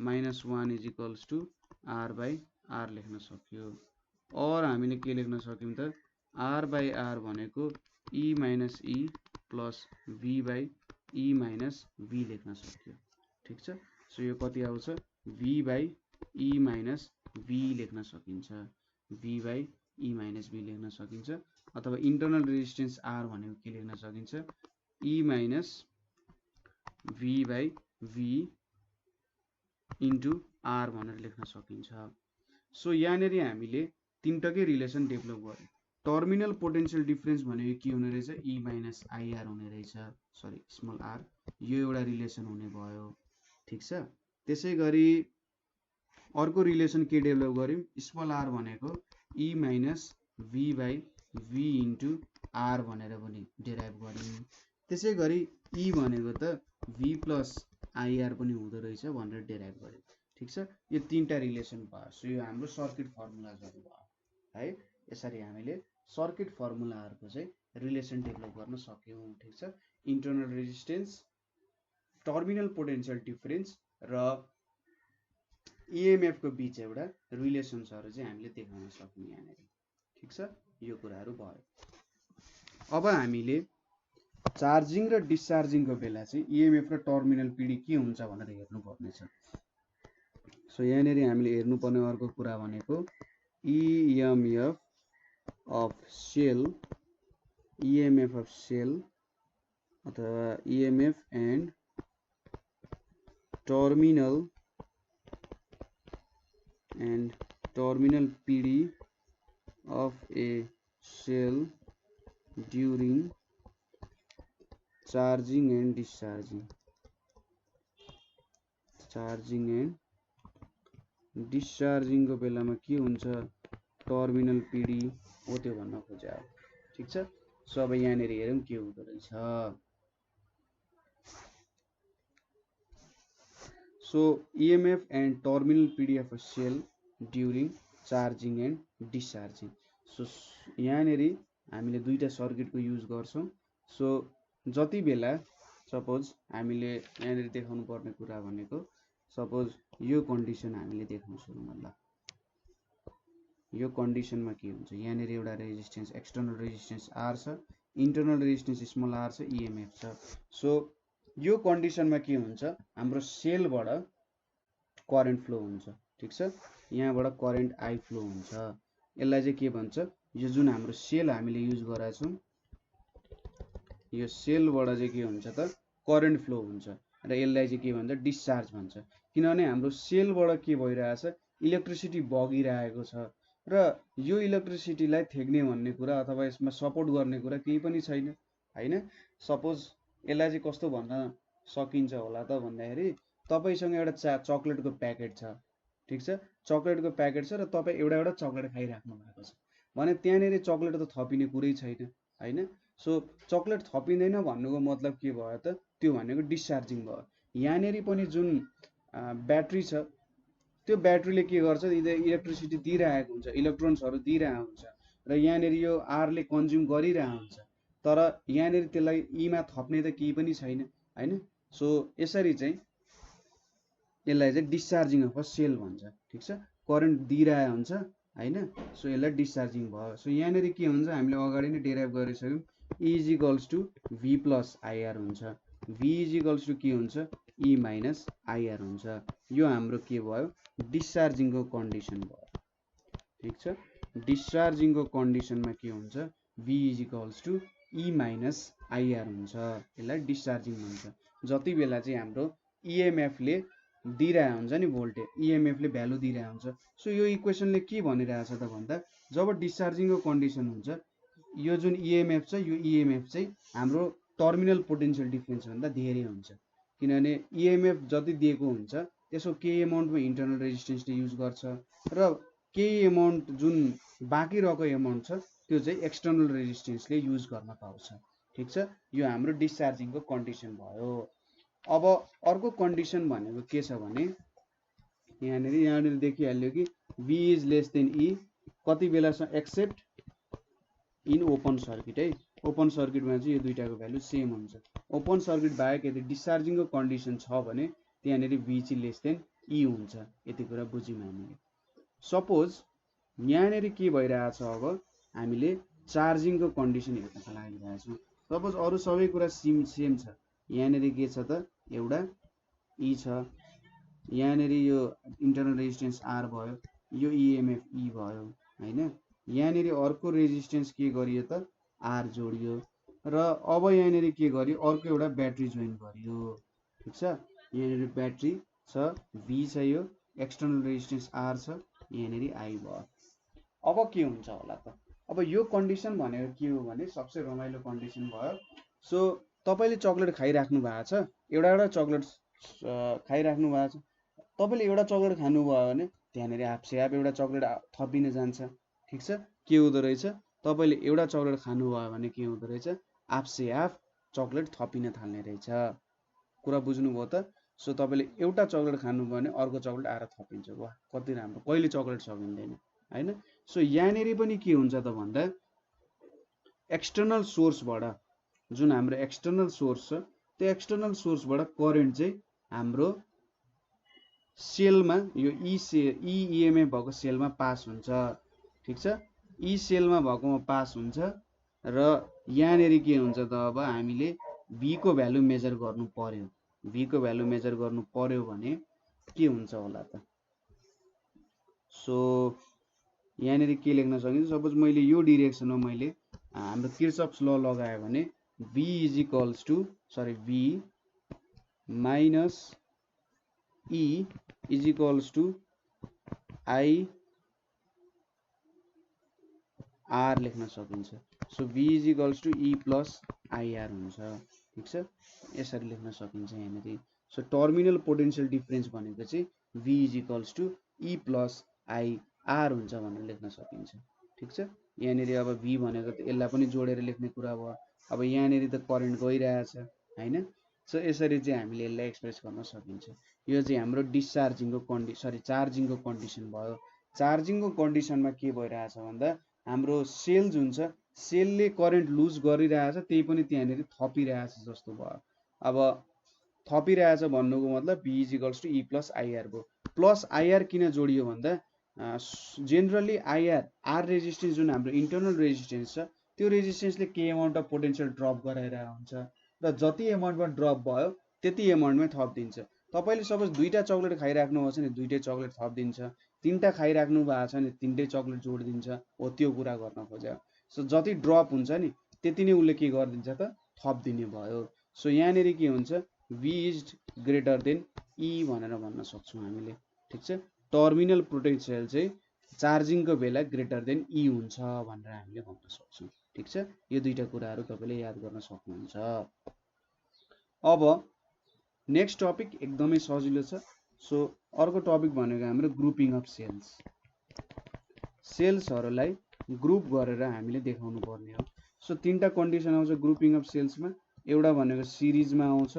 minus 1 is equals to R by R लेख्न सक्यो और हामीले के लेख्न सक्यौं त R बाइ R भनेको E minus E plus V by E minus V लेख्न सक्यो ठीक छ सो यो कति आउँछ V by E minus V लेख्न सकिन्छ V by E minus V लेख्न सकिन्छ अथवा इन्टरनल रेजिस्टेन्स R भनेको के लेख्न सकिन्छ E minus V by V into R भनेर लेख्न सकिन्छ सो यहाँनेरि हामीले तीनटकै रिलेसन डेभलप गर्यौं टर्मिनल पोटेन्शियल डिफरेन्स भनेको के हुने रहेछ E माइनस IR हुने रहेछ सरी स्मल r यो एउटा रिलेसन हुने भयो ठीक छ त्यसैगरी अर्को रिलेसन के डेभलप गर्यौं स्मल r भनेको E minus v by v into r भनेर पनि डेराइभ गर्यौं। त्यसै गरी e भनेको त v प्लस ir पनि हुँदो रहेछ भनेर डेराइभ गर्यौं। ठीक छ, यो तीनटा रिलेसन भयो। सो यो हाम्रो सर्किट फर्मुलाजहरु भयो है। यसरी हामीले सर्किट फर्मुलाहरुको चाहिँ रिलेसन डेभलप गर्न सक्यौं। ठीक छ, internal resistance, terminal potential difference र EMF को बीच एउटा रिलेसन्सहरु चाहिँ हामीले देखाउन सक्यौं यहाँनेर। ठीक छ, यो कुराहरु भयो। अब हामीले चार्जिङ र डिस्चार्जिङ को बेला चाहिँ EMF र टर्मिनल पीडी के हुन्छ भनेर हेर्नु पर्ने छ। सो यहाँनेर हामीले हेर्नु पर्ने अर्को कुरा भनेको EMF of cell, EMF of cell अथवा EMF and terminal PD of a cell during charging and discharging. Charging and discharging को बेलामा के हुन्छ, टर्मिनल पीडी हो त्यो भन्न खोजे। ठीक छ, सो अब यहाँनेर हेरौं के हुँदो रहेछ। So EMF and terminal PD of a cell during charging and discharging. So यहाँनेरि हामीले दुईटा सर्किट को युज गर्छौं। सो जति बेला सपोज हामीले यहाँनेरि देखाउनु पर्ने कुरा भनेको सपोज यो कन्डिसन हामीले देखाउँछौं ल। यो कन्डिसनमा के हुन्छ, यहाँनेरि एउटा रेजिस्टेन्स एक्सटर्नल रेजिस्टेन्स R छ, इन्टरनल रेजिस्टेन्स स्मल r छ, EMF छ। सो यो कन्डिसनमा के हुन्छ, हाम्रो सेलबाट करेन्ट फ्लो हुन्छ। ठीक छ, यहाँबाट करेन्ट I फ्लो हुन्छ। यसलाई चाहिँ के भन्छ, यो जुन हाम्रो सेल हामीले युज गरेका छौं यो सेलबाट चाहिँ के हुन्छ त करेन्ट फ्लो हुन्छ र यसलाई चाहिँ के भन्छ डिस्चार्ज भन्छ। किनभने हाम्रो सेलबाट के भइरहेछ, इलेक्ट्रिसिटी बगिरहेको छ र यो इलेक्ट्रिसिटीलाई थेक्ने भन्ने कुरा अथवा यसमा सपोर्ट गर्ने कुरा केही पनि छैन हैन। सपोज यसलाई चाहिँ कस्तो भन्न सकिन्छ होला त भन्दाखेरि तपाईसँग एउटा चकलेटको प्याकेट छ। ठीक छ, चकलेटको प्याकेट छ र तपाई एउटा चकलेट खाइराख्नु भएको छ भने त्यहाँनेरि चकलेट त थपिने कुरै छैन हैन। सो चकलेट थपिँदैन भन्नुको मतलब के भयो त, त्यो भनेको डिस्चार्जिङ भयो। यहाँनेरि पनि जुन ब्याट्री छ त्यो ब्याट्रीले के गर्छ, इलेक्ट्रिसिटी दिइरहेको हुन्छ, इलेक्ट्रोन्सहरु दिइरहेको हुन्छ र यहाँनेरि यो R ले कन्ज्युम गरिरहेको हुन्छ, तर यहाँनेरि त्यसलाई E मा थप्ने त केही पनि छैन हैन। सो यसरी चाहिँ यसलाई चाहिँ डिस्चार्जिङ अफ अ सेल भन्छ। ठीक छ, करेन्ट दिइरहेको हुन्छ हैन। सो यसलाई डिस्चार्जिङ भयो। सो यहाँनेरि के हुन्छ, हामीले अगाडि नै डेराइभ गरिसक्यौं, E = V + IR हुन्छ। V = के हुन्छ, E - IR हुन्छ। यो हाम्रो के भयो, डिस्चार्जिङ को कन्डिसन भयो। ठीक छ, डिस्चार्जिङ को कन्डिसनमा के हुन्छ, V = E - IR हुन्छ। यसलाई डिस्चार्जिङ भन्छ। जति बेला चाहिँ हाम्रो EMF ले दिइरहेको हुन्छ नि भोल्टेज, EMF ले भ्यालु दिइरहेको हुन्छ। सो यो इक्वेसनले के भनिरहेछ त भन्दा जब डिस्चार्जिङ को कन्डिसन हुन्छ यो जुन EMF छ यो EMF चाहिँ हाम्रो टर्मिनल पोटेन्शियल डिफरेन्स भन्दा धेरै हुन्छ। किनभने EMF जति दिएको हुन्छ त्यसको केही अमाउन्टमा इन्टरनल रेजिस्टेन्सले युज गर्छ र केही अमाउन्ट जुन बाँकी रहेको अमाउन्ट छ त्यो चाहिँ एक्सटर्नल रेजिस्टेन्सले युज गर्न पाउँछ। ठीक छ, यो हाम्रो डिस्चार्जिङ को कन्डिसन भयो। अब अर्को कन्डिसन भनेको के छ भने यहाँनेरि देखिहाल्यो कि V < E कति बेलासम्म एक्सेप्ट इन ओपन सर्किट है। ओपन सर्किटमा चाहिँ यो दुईटाको भ्यालु सेम हुन्छ। ओपन सर्किट बाहेक यदि डिस्चार्जिङ को कन्डिसन छ भने त्यहाँनेरि V < E हुन्छ। यति कुरा बुझ्यौं हामीले। सपोज यहाँनेरि के भइरहेछ, अब हामीले चार्जिङ को कन्डिसन हेर्नका लागि गएछौं। सपोज अरु सबै कुरा सेम छ। यहाँनेरि के छ त, एउटा E छ, यहाँनेरि यो इन्टरनल रेजिस्टेन्स R भयो, यो EMF E भयो हैन। यहाँनेरि अर्को रेजिस्टेन्स के गरियो त R जोडियो र अब यहाँनेरि के गरियो, अर्को एउटा ब्याट्री जोइन गरियो। ठीक छ, यहाँनेरि ब्याट्री छ, V छ, यो एक्सटर्नल रेजिस्टेन्स R छ, यहाँनेरि I भयो। अब के हुन्छ होला त, अब यो कन्डिसन भनेको के हो भने सबसे रमाइलो कन्डिसन भयो। सो तपाईले चकलेट खाइराख्नु भएको छ, एउटा चकलेट खाइराख्नु भएको छ। तपाईले एउटा चकलेट खानु भयो भने त्यहाँनेरि हाफ एउटा चकलेट थपिन जान्छ। ठीक छ, के हुँदो रहेछ, तपाईले एउटा चकलेट खानुभयो भने के हुँदो रहेछ, आफसे आफ चकलेट थपिन थाल्ने रहेछ। कुरा बुझ्नुभयो त? सो तपाईले एउटा चकलेट खानुभयो भने अर्को चकलेट आएर थपिन्छ। वाह कति राम्रो, कहिले चकलेट सकिँदैन हैन। सो यहाँनेरि पनि के हुन्छ त भन्दा एक्सटर्नल सोर्सबाट, जुन हाम्रो एक्सटर्नल सोर्स छ त्यो एक्सटर्नल सोर्सबाट करेन्ट चाहिँ हाम्रो सेलमा यो इएमएफ भएको सेलमा पास हुन्छ। ठिक छ, ई सेलमा भएकोमा पास हुन्छ र यहाँनेरि के हुन्छ त अब हामीले भी को भ्यालु मेजर गर्नु पर्यो। भी को भ्यालु मेजर गर्नु पर्यो भने के हुन्छ होला त? सो यहाँनेरि के लेख्न सकिन्छ, सपोज मैले यो डिरेक्सनमा मैले हाम्रो किर्चफ्स ल लगायो भने V is equals to V minus E is equals to I R लेख्न सकिन्छ। So V is equals to E plus IR हुन्छ। ठिक छ, यसरी लेख्न सकिन्छ यहाँनेरि। सो टर्मिनल पोटेन्शियल डिफरेन्स भनेको चाहिँ V is equals to E plus IR हुन्छ भनेर लेख्न सकिन्छ। ठिक छ, यहाँनेरि अब V भनेको त यसलाई पनि जोडेर लेख्ने कुरा भयो। अब यहाँनेरि त करेन्ट गइरहेछ हैन। सो यसरी चाहिँ हामीले यसलाई एक्सप्रेस गर्न सकिन्छ। यो चाहिँ हाम्रो डिस्चार्जिङको चार्जिङको कन्डिसन भयो। चार्जिङको कन्डिसनमा के भइरहेछ भन्दा हाम्रो सेल जुन छ सेलले करेन्ट लुज गरिरहेछ, त्यही पनि त्यहाँनेरि थपिरहेछ जस्तो भयो। अब थपिरहेछ भन्नुको मतलब V is equals to E plus IR भयो। प्लस IR किन जोडियो भन्दा जेनरली आर रेजिस्टेन्स जुन हाम्रो इन्टरनल रेजिस्टेन्स छ त्यो रेजिस्टेन्सले के एमाउन्ट अफ पोटेन्शियल ड्रप गराइरहेको हुन्छ र जति एमाउन्टमा ड्रप भयो त्यति एमाउन्टमै थपिदिन्छ। तपाईले सपोज दुईटा चकलेट खाइराख्नु भएको छ नि दुईटै चकलेट थपिदिन्छ, तीनटा खाइराख्नु भएको छ नि तीनटै चकलेट जोडिदिन्छ, हो त्यो कुरा गर्न खोजेको। सो जति ड्रप हुन्छ नि त्यति नै उसले के गरिदिन्छ त थपिदिने भयो। सो यहाँनेरि के हुन्छ, V is greater than E भनेर भन्न सक्छौँ हामीले। ठिक छ, टर्मिनल पोटेन्शियल चाहिँ चार्जिङको बेला ग्रेटर देन E हुन्छ भनेर हामीले भन्न सक्छौँ। ठिक छ, यो दुईटा कुराहरू तपाईले याद गर्न सक्नुहुन्छ। अब नेक्स्ट टपिक एकदमै सजिलो छ। सो अर्को टपिक भनेको हाम्रो ग्रुपिङ अफ सेल्स। सेल्सहरूलाई ग्रुप गरेर हामीले देखाउनु पर्ने हो। सो तीनटा कन्डिसन आउँछ ग्रुपिङ अफ सेल्समा। एउटा भनेको सिरिजमा आउँछ,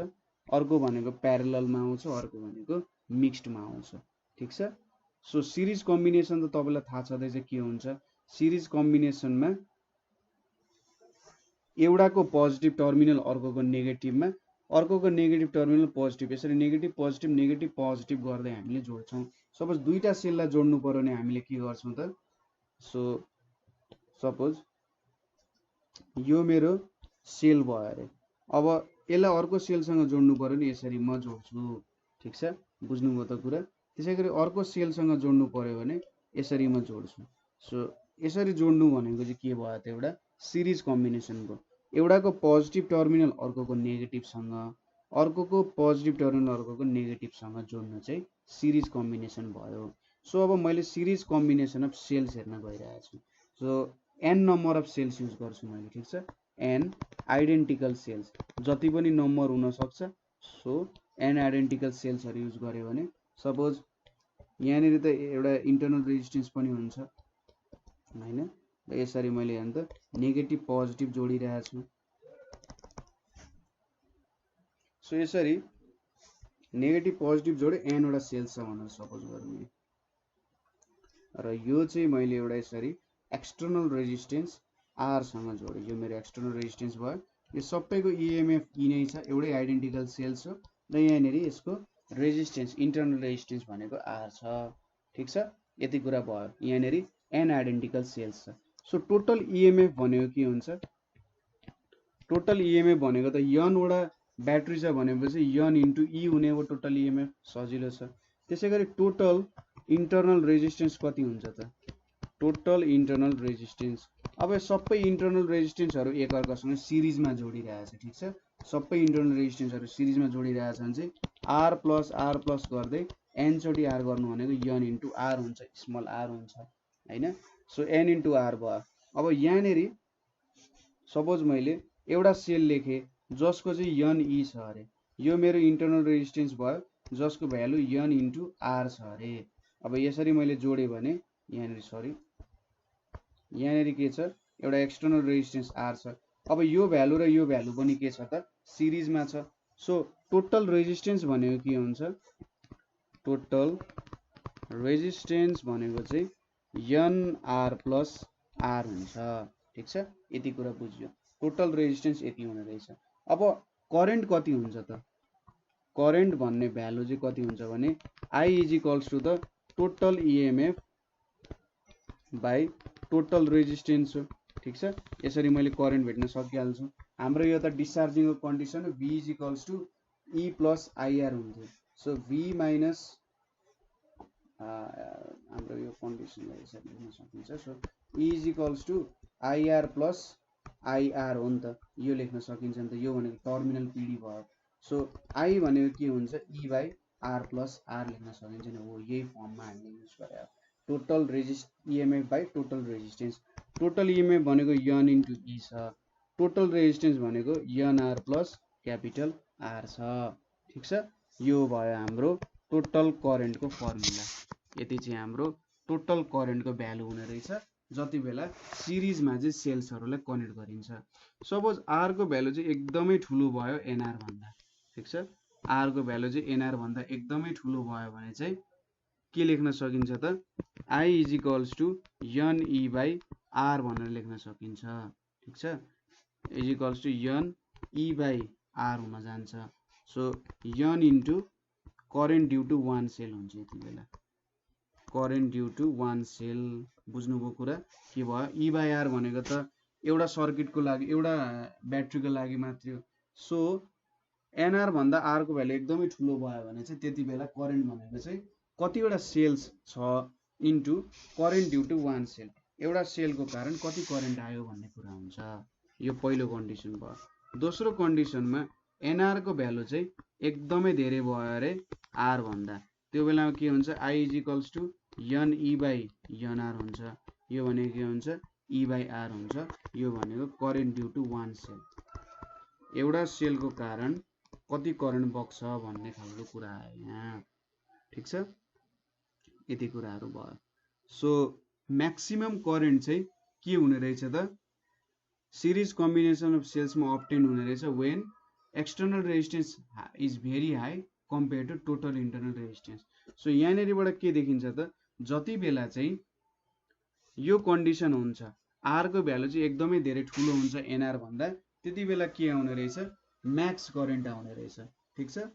अर्को भनेको प्यारललमा आउँछ, अर्को भनेको मिक्स्डमा आउँछ। ठिक छ, सो सिरिज कम्बिनेसन त तपाईलाई थाहा छँदैछ के हुन्छ। सिरिज कम्बिनेसनमा एउटाको पोजिटिभ टर्मिनल अर्कोको नेगेटिभमा, अर्कोको नेगेटिभ टर्मिनल पोजिटिभ, यसरी नेगेटिभ पोजिटिभ नेगेटिभ पोजिटिभ गर्दै हामीले जोड्छौँ। सपोज दुईटा सेललाई जोड्नु पर्यो भने हामीले के गर्छौँ त? सो सपोज यो मेरो सेल भयो अरे, अब यसलाई अर्को सेलसँग जोड्नु पर्यो नि यसरी म जोड्छु। ठिक छ, बुझ्नुभयो त कुरा? त्यसैगरी अर्को सेलसँग जोड्नु पर्यो भने यसरी म जोड्छु। सो यसरी जोड्नु भनेको चाहिँ के भयो त? एउटा सिरिज कम्बिनेसन भयो। एउटाको पोजिटिभ टर्मिनल अर्कोको नेगेटिभसँग, अर्कोको पोजिटिभ टर्मिनल अर्कोको नेगेटिभसँग जोड्नु चाहिँ सिरिज कम्बिनेसन भयो। सो अब मैले सिरिज कम्बिनेसन अफ सेल्स हेर्न गइरहेको छु। So n number of cells use गर्छु मैले। ठिक छ, n आइडेन्टिकल सेल्स जति पनि नम्बर हुन सक्छ। सो n आइडेन्टिकल सेल्सहरू युज गर्यो भने सपोज यहाँनेरि त एउटा इन्टरनल रेजिस्टेन्स पनि हुन्छ हैन। यसरी मैले हेर्नु त नेगेटिभ पोजिटिभ जोडिरहेको छु। सो यसरी नेगेटिभ पोजिटिभ जोडे n वटा सेल्स छ भनेर सपोज गरौँ र यो चाहिँ मैले एउटा यसरी एक्सटर्नल रेजिस्टेन्स R सँग जोडे। यो मेरो एक्सटर्नल रेजिस्टेन्स भयो। यो सबैको EMF E नै छ, एउटै आइडेन्टिकल सेल्स हो र यहाँनेरि यसको रेजिस्टेन्स इन्टरनल रेजिस्टेन्स भनेको R छ। ठिक छ, यति कुरा भयो। यहाँनेरि n आइडेन्टिकल सेल्स छ। सो टोटल EMF भनेको के हुन्छ? टोटल EMF भनेको त n वटा ब्याट्री छ भनेपछि n इन्टु E हुने हो टोटल EMF। सजिलो छ। त्यसैगरी टोटल इन्टरनल रेजिस्टेन्स कति हुन्छ त? Total internal resistance. अब सबै इन्टरनल रेजिस्टेन्सहरू एकअर्कासँग सिरिजमा जोडिरहेछ। ठिक छ, सबै इन्टरनल रेजिस्टेन्सहरू सिरिजमा जोडिरहेछन् चाहिँ R प्लस गर्दै n चोटि R गर्नु भनेको n इन्टु R हुन्छ, स्मल r हुन्छ हैन। सो n इन्टु R भयो। अब यहाँनेरि सपोज मैले एउटा सेल लेखेँ जसको चाहिँ NE छ अरे, यो मेरो इन्टरनल रेजिस्टेन्स भयो जसको भ्यालु n इन्टु R छ अरे। अब यसरी मैले जोडेँ भने यहाँनेरि यहाँनिर के छ एउटा एक्सटर्नल रेजिस्टेन्स R छ। अब यो भ्यालु र यो भ्यालु पनि के छ त सिरिजमा छ। सो टोटल रेजिस्टेन्स भनेको के हुन्छ टोटल रेजिस्टेन्स भनेको चाहिँ NR प्लस R हुन्छ। ठिक छ यति कुरा बुझ्यो। टोटल रेजिस्टेन्स यति हुने रहेछ। अब करेन्ट कति हुन्छ त करेन्ट भन्ने भ्यालु चाहिँ कति हुन्छ भने I is equals to the total EMF by total resistance हो। ठिक छ यसरी मैले करेन्ट भेट्न सकिहाल्छु। हाम्रो यो त डिस्चार्जिङको कन्डिसन हो V is equals to E plus IR हुन्थ्यो। सो V माइनस हाम्रो यो कन्डिसनलाई यसरी लेख्न सकिन्छ। So E is equals to IR plus IR हो नि त यो लेख्न सकिन्छ नि त। यो भनेको टर्मिनल पिडी भयो। सो I भनेको के हुन्छ E by R plus R लेख्न सकिन्छ नि हो। यही फर्ममा हामीले युज गरे total EMF by total resistance. Total EMF भनेको N इन्टु E छ। टोटल रेजिस्टेन्स भनेको NR प्लस क्यापिटल R छ। ठिक छ यो भयो हाम्रो टोटल करेन्टको फर्मुला। यति चाहिँ हाम्रो टोटल करेन्टको भ्यालु हुने रहेछ जति बेला सिरिजमा चाहिँ सेल्सहरूलाई कनेक्ट गरिन्छ। सपोज R को भ्यालु चाहिँ एकदमै ठुलो भयो NR भन्दा। ठिक छ R को भ्यालु चाहिँ NR भन्दा एकदमै ठुलो भयो भने चाहिँ के लेख्न सकिन्छ त I is equals to NE by R भनेर लेख्न सकिन्छ। ठिक छ is equals to NE by R हुन जान्छ। So N into current due to one cell हुन्छ। यति बेला current due to one cell बुझ्नुभयो कुरा के भयो। E बाई R भनेको त एउटा सर्किटको लागि एउटा ब्याट्रीको लागि मात्रै हो। सो NR भन्दा R को भ्यालु एकदमै ठुलो भयो भने चाहिँ त्यति बेला करेन्ट भनेको चाहिँ कतिवटा सेल्स छ into current due to one cell एउटा सेलको कारण कति करेन्ट आयो भन्ने कुरा हुन्छ। यो पहिलो कन्डिसन भयो। दोस्रो कन्डिसनमा NR को भ्यालु चाहिँ एकदमै धेरै भयो अरे R भन्दा। त्यो बेलामा के हुन्छ I is equals to NE by NR हुन्छ। यो भनेको के हुन्छ E बाई R हुन्छ। यो भनेको current due to one cell एउटा सेलको कारण कति करेन्ट बग्छ भन्ने खालको कुरा आयो यहाँ। ठिक छ यति कुराहरू भयो। सो म्याक्सिमम करेन्ट चाहिँ के हुने रहेछ त सिरिज कम्बिनेसन अफ सेल्समा अब्टेन हुने रहेछ when external resistance is very high compare to total internal resistance. So यहाँनिरबाट के देखिन्छ त जति बेला चाहिँ यो कन्डिसन हुन्छ R को भ्यालु चाहिँ एकदमै धेरै ठुलो हुन्छ NR भन्दा त्यति बेला के आउने रहेछ म्याक्स करेन्ट आउने रहेछ। ठिक छ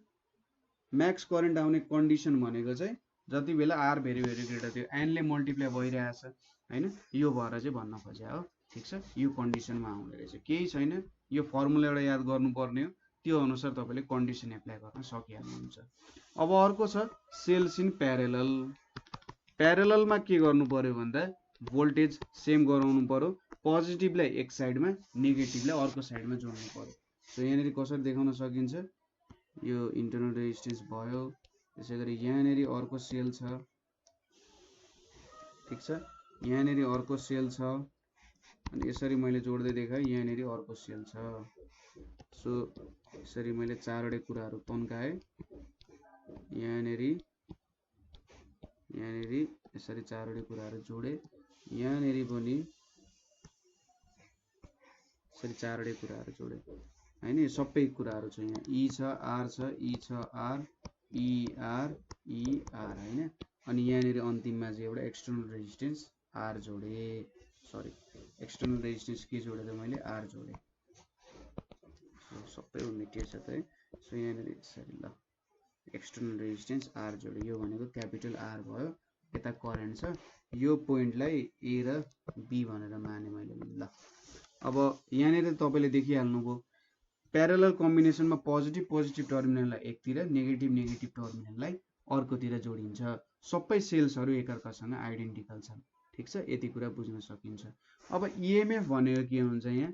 म्याक्स करेन्ट आउने कन्डिसन भनेको चाहिँ जति बेला R भेरी भेरी ग्रेटर थियो एनले मल्टिप्लाई भइरहेछ हैन यो भएर चाहिँ भन्न खोजे हो। ठिक छ यो कन्डिसनमा आउने रहेछ केही छैन। यो फर्मुला एउटा याद गर्नुपर्ने हो त्यो अनुसार तपाईले कन्डिसन एप्लाई गर्न सकिहाल्नुहुन्छ। अब अर्को छ सेल्स इन प्यारेलल। प्यारेललमा के गर्नु पर्यो भन्दा भोल्टेज सेम गराउनु पर्यो। पोजिटिभलाई एक साइडमा नेगेटिभलाई अर्को साइडमा जोड्नु पर्यो। सो यहाँनिर कसरी देखाउन सकिन्छ यो इन्टरनल रेजिस्टेन्स भयो। त्यसैगरी यहाँनिर अर्को सेल छ। ठिक छ यहाँनिर अर्को सेल छ अनि यसरी मैले जोड्दै देखाएँ यहाँनिर अर्को सेल छ। सो यसरी मैले चारवटै कुराहरू तन्काएँ यहाँनिर यसरी चारवटै कुराहरू जोडे यहाँनिर पनि यसरी चारवटै कुराहरू जोडे हैन यो सबै कुराहरू छ। यहाँ E छ R छ E छ R E R E R हैन अनि यहाँनिर अन्तिममा चाहिँ एउटा एक्सटर्नल रेजिस्टेन्स R जोडे सरी एक्सटर्नल रेजिस्टेन्स के जोडे त मैले R जोडे। सो सबै मेटेछ त है। सो यहाँनिर यसरी ल एक्सटर्नल रेजिस्टेन्स R जोडे यो भनेको क्यापिटल R भयो। यता करेन्ट छ यो पोइन्टलाई A र B भनेर माने मैले ल। अब यहाँनिर तपाईले देखिहाल्नुभयो प्यारेलल कम्बिनेसनमा पोजिटिभ पोजिटिभ टर्मिनललाई एकतिर नेगेटिभ नेगेटिभ टर्मिनललाई अर्कोतिर जोडिन्छ। सबै सेल्सहरू एकअर्कासँग आइडेन्टिकल छन्। ठिक छ यति कुरा बुझ्न सकिन्छ। अब EMF भनेको के हुन्छ यहाँ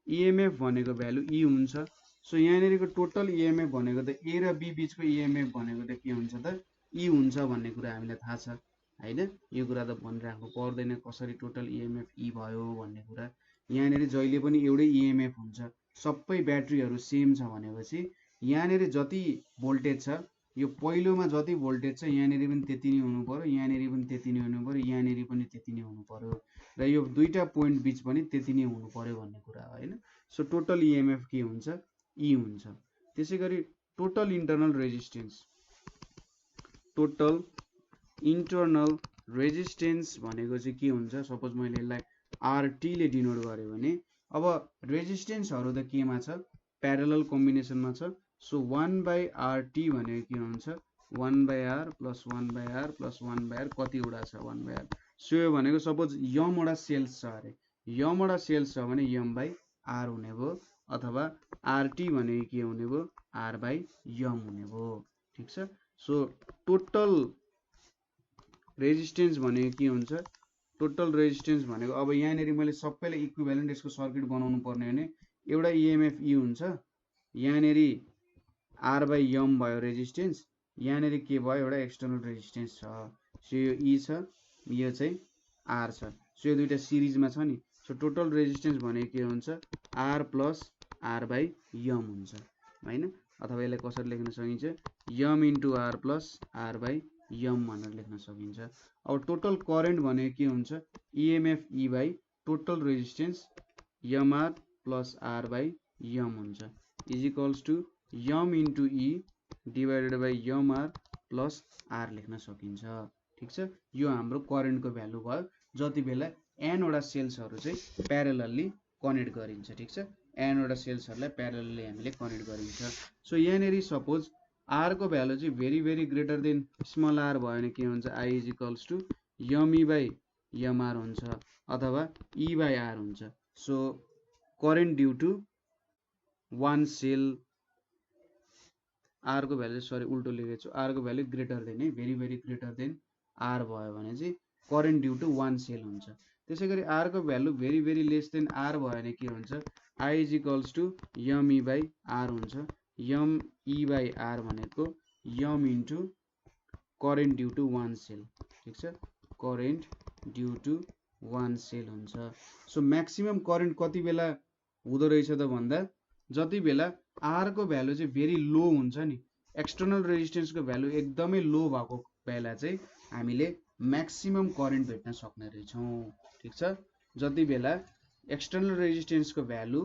EMF भनेको भ्यालु E हुन्छ। सो यहाँनिरको टोटल EMF भनेको त A र B बीचको EMF भनेको त के हुन्छ त E हुन्छ भन्ने कुरा हामीलाई थाहा छ हैन। यो कुरा त भनिराख्नु पर्दैन कसरी टोटल EMF E भयो भन्ने कुरा। यहाँनिर जहिले पनि एउटै EMF हुन्छ। सबै ब्याट्रीहरू सेम छ भनेपछि यहाँनिर जति भोल्टेज छ यो पहिलोमा जति भोल्टेज छ यहाँनिर पनि त्यति नै हुनु पर्यो, यहाँनिर पनि त्यति नै हुनु पर्यो, यहाँनिर पनि त्यति नै हुनु पर्यो र यो दुईटा पोइन्ट बीच पनि त्यति नै हुनु पर्यो भन्ने कुरा हो हैन। सो टोटल इएमएफ के हुन्छ, ई हुन्छ। त्यसैगरी total internal resistance, total internal resistance भनेको चाहिँ के हुन्छ, सपोज मैले यसलाई आरटी ले डिनोट गरे भने अब रेजिस्टेन्सहरु त केमा छ, प्यारलल कम्बिनेसनमा छ। सो 1/RT भनेको के हुन्छ, 1/R plus 1/R plus 1/R कतिवटा छ, 1/R। सो यो भनेको सपोज यम वटा सेल्स छ अरे, यम वटा सेल्स छ भने m/R हुने भयो, अथवा RT भनेको के हुने भयो, R/m हुने भयो। ठीक छ। सो टोटल रेजिस्टेन्स भनेको के हुन्छ, टोटल रेजिस्टेन्स भनेको अब यहाँनिर मैले सबैलाई इक्विभ्यालेन्ट यसको सर्किट बनाउनु पर्ने भने एउटा इएमएफ ई हुन्छ, यहाँनिर R/m भयो रेजिस्टेन्स, यहाँनिर के भयो, एउटा एक्सटर्नल रेजिस्टेन्स छ। सो यो ई छ, यो चाहिँ R छ। सो यो दुईटा सिरिजमा छ नि। सो टोटल रेजिस्टेन्स भनेको के हुन्छ, R प्लस R/m हुन्छ हैन। अथवा यसलाई कसरी लेख्न सकिन्छ, m into R plus R/m भनेर लेख्न सकिन्छ। अब टोटल करेन्ट भनेको के हुन्छ, EMF E by total resistance mR plus R/m हुन्छ, is equals to m into E divided by mR plus R लेख्न सकिन्छ। ठीक छ। यो हाम्रो करेन्टको भ्यालु भयो जति बेला n वटा सेल्सहरु चाहिँ प्यारलली कनेक्ट गरिन्छ। ठीक छ। n वटा सेल्सहरुलाई प्यारलली हामीले कनेक्ट गरिन्छ। सो यहाँनिर सपोज R को भ्यालु चाहिँ very greater than small r भयो भने के हुन्छ, I is equals to me by mR हुन्छ, अथवा E बाई R हुन्छ। So current due to one cell, R को भ्यालु सरी उल्टो लेखेको छु, R को भ्यालु ग्रेटर देन है, भेरी ग्रेटर देन R भयो भने चाहिँ current due to one cell हुन्छ। त्यसैगरी R को value very less then R भयो भने के हुन्छ, I is equals to me by R हुन्छ, me बाई R भनेको m into current due to one cell. ठीक छ, current due to one cell हुन्छ। सो म्याक्सिमम करेन्ट कति बेला हुँदो रहेछ त भन्दा, जति बेला R को भ्यालु चाहिँ भेरी लो हुन्छ नि, एक्सटर्नल रेजिस्टेन्सको भ्यालु एकदमै लो भएको बेला चाहिँ हामीले म्याक्सिमम करेन्ट भेट्न सक्ने रहेछौँ। ठीक छ। जति बेला एक्सटर्नल रेजिस्टेन्सको भ्यालु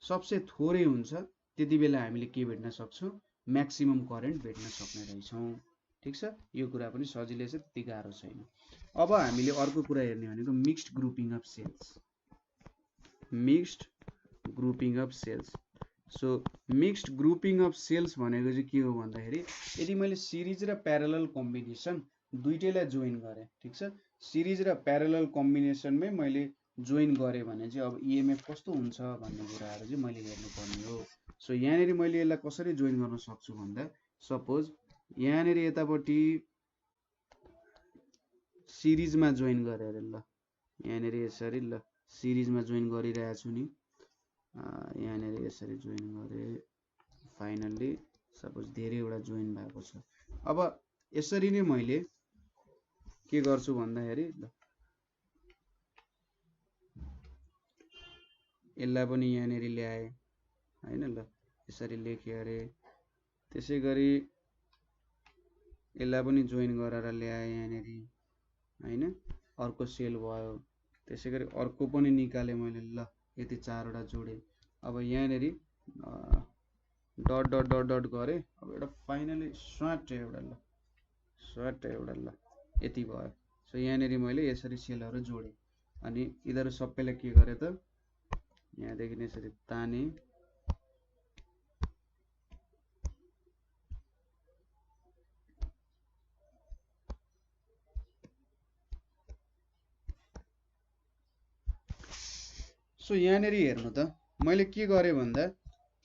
सबसे थोरै हुन्छ त्यति बेला हामीले के भेट्न सक्छौँ, म्याक्सिमम करेन्ट भेट्न सक्ने रहेछौँ। ठीक छ। यो कुरा पनि सजिलै छ, त्यति गाह्रो छैन। अब हामीले अर्को कुरा हेर्ने भनेको mixed grouping of cells, mixed grouping of cells. So mixed grouping of cells भनेको चाहिँ के हो भन्दाखेरि, यदि मैले सिरिज र प्यारलल कम्बिनेसन दुईटैलाई जोइन गरेँ, ठीक छ, सिरिज र प्यारलल कम्बिनेसनमै मैले जोइन गरेँ भने चाहिँ अब इएमएफ कस्तो हुन्छ भन्ने कुराहरू चाहिँ मैले हेर्नुपर्ने हो। सो यहाँनिर मैले यसलाई कसरी जोइन गर्न सक्छु भन्दा, सपोज यहाँनिर यतापट्टि सिरिजमा जोइन गरेर ल, यहाँनिर यसरी ल सिरिजमा जोइन गरिरहेको छु नि, यहाँनिर यसरी जोइन गरे, फाइनल्ली सपोज धेरैवटा जोइन भएको छ। अब यसरी नै मैले के गर्छु भन्दाखेरि ल यसलाई पनि यहाँनिर ल्याए हैन, ल यसरी लेखे अरे, त्यसैगरी यसलाई पनि जोइन गरेर ल्याए यहाँनिर हैन, अर्को सेल भयो, त्यसैगरी अर्को पनि निकाले मैले, ल यति चारवटा जोडे। अब यहाँनिर डट डट डट डट गरे, अब एउटा फाइनली स्वाट एउटा ल स्वाट एउटा ल यति भयो। सो यहाँनिर मैले यसरी सेलहरू जोडे, अनि यिनीहरू सबैलाई के गरे त यहाँदेखि यसरी ताने, सो यहाँनिर हेर्नु त मैले के गरे भन्दा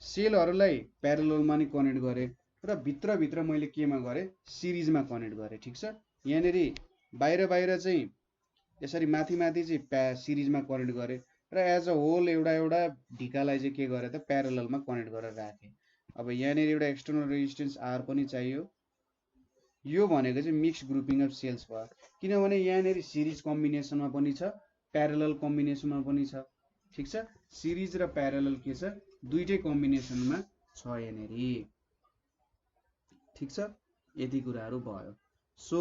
सेलहरूलाई प्यारललमा नि कनेक्ट गरे र भित्र मैले केमा गरे, सिरिजमा कनेक्ट गरे। ठीक छ। यहाँनिर बाहिर चाहिँ यसरी माथि चाहिँ सिरिजमा कनेक्ट गरे र एज अ होल एउटा ढिकालाई चाहिँ के गरे त प्यारललमा कनेक्ट गरेर राखे। अब यहाँनिर एउटा एक्सटर्नल रेजिस्टेन्स R पनि चाहियो। यो भनेको चाहिँ मिक्स ग्रुपिङ अफ सेल्स भयो, किनभने यहाँनिर सिरिज कम्बिनेसनमा पनि छ, प्यारलल कम्बिनेसनमा पनि छ। ठीक छ। सिरिज र प्यारलल के छ, दुईटै कम्बिनेसनमा छ यहाँनिर। ठीक छ। यति कुराहरू भयो। सो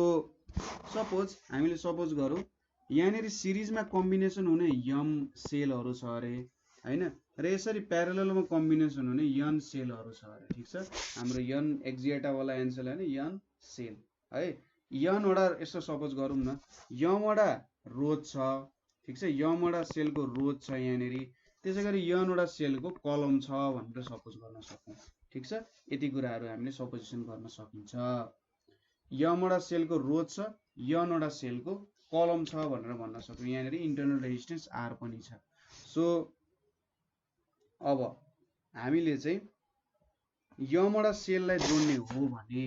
सपोज हामीले सपोज गरौँ यहाँनिर सिरिजमा कम्बिनेसन हुने यम सेलहरू छ अरे हैन, र यसरी प्यारललमा कम्बिनेसन हुने यन सेलहरू छ अरे। ठिक छ, हाम्रो यन एक्जिएटावाला एन्सर हैन, यन सेल है। यनवटा यसो सपोज गरौँ न, यमवटा रोज छ। ठिक छ, यमवटा सेलको रोज छ यहाँनिर, त्यसै गरी यनवटा सेलको कलम छ भनेर सपोज गर्न सक्छौँ। ठिक छ, यति कुराहरू हामीले सपोजिसन गर्न सकिन्छ। यमवटा सेलको रोज छ, यनवटा सेलको कलम छ भनेर भन्न सक्छौँ। यहाँनिर इन्टरनल रेजिस्टेन्स आर पनि छ। सो अब हामीले चाहिँ यमवटा सेललाई जोड्ने हो भने,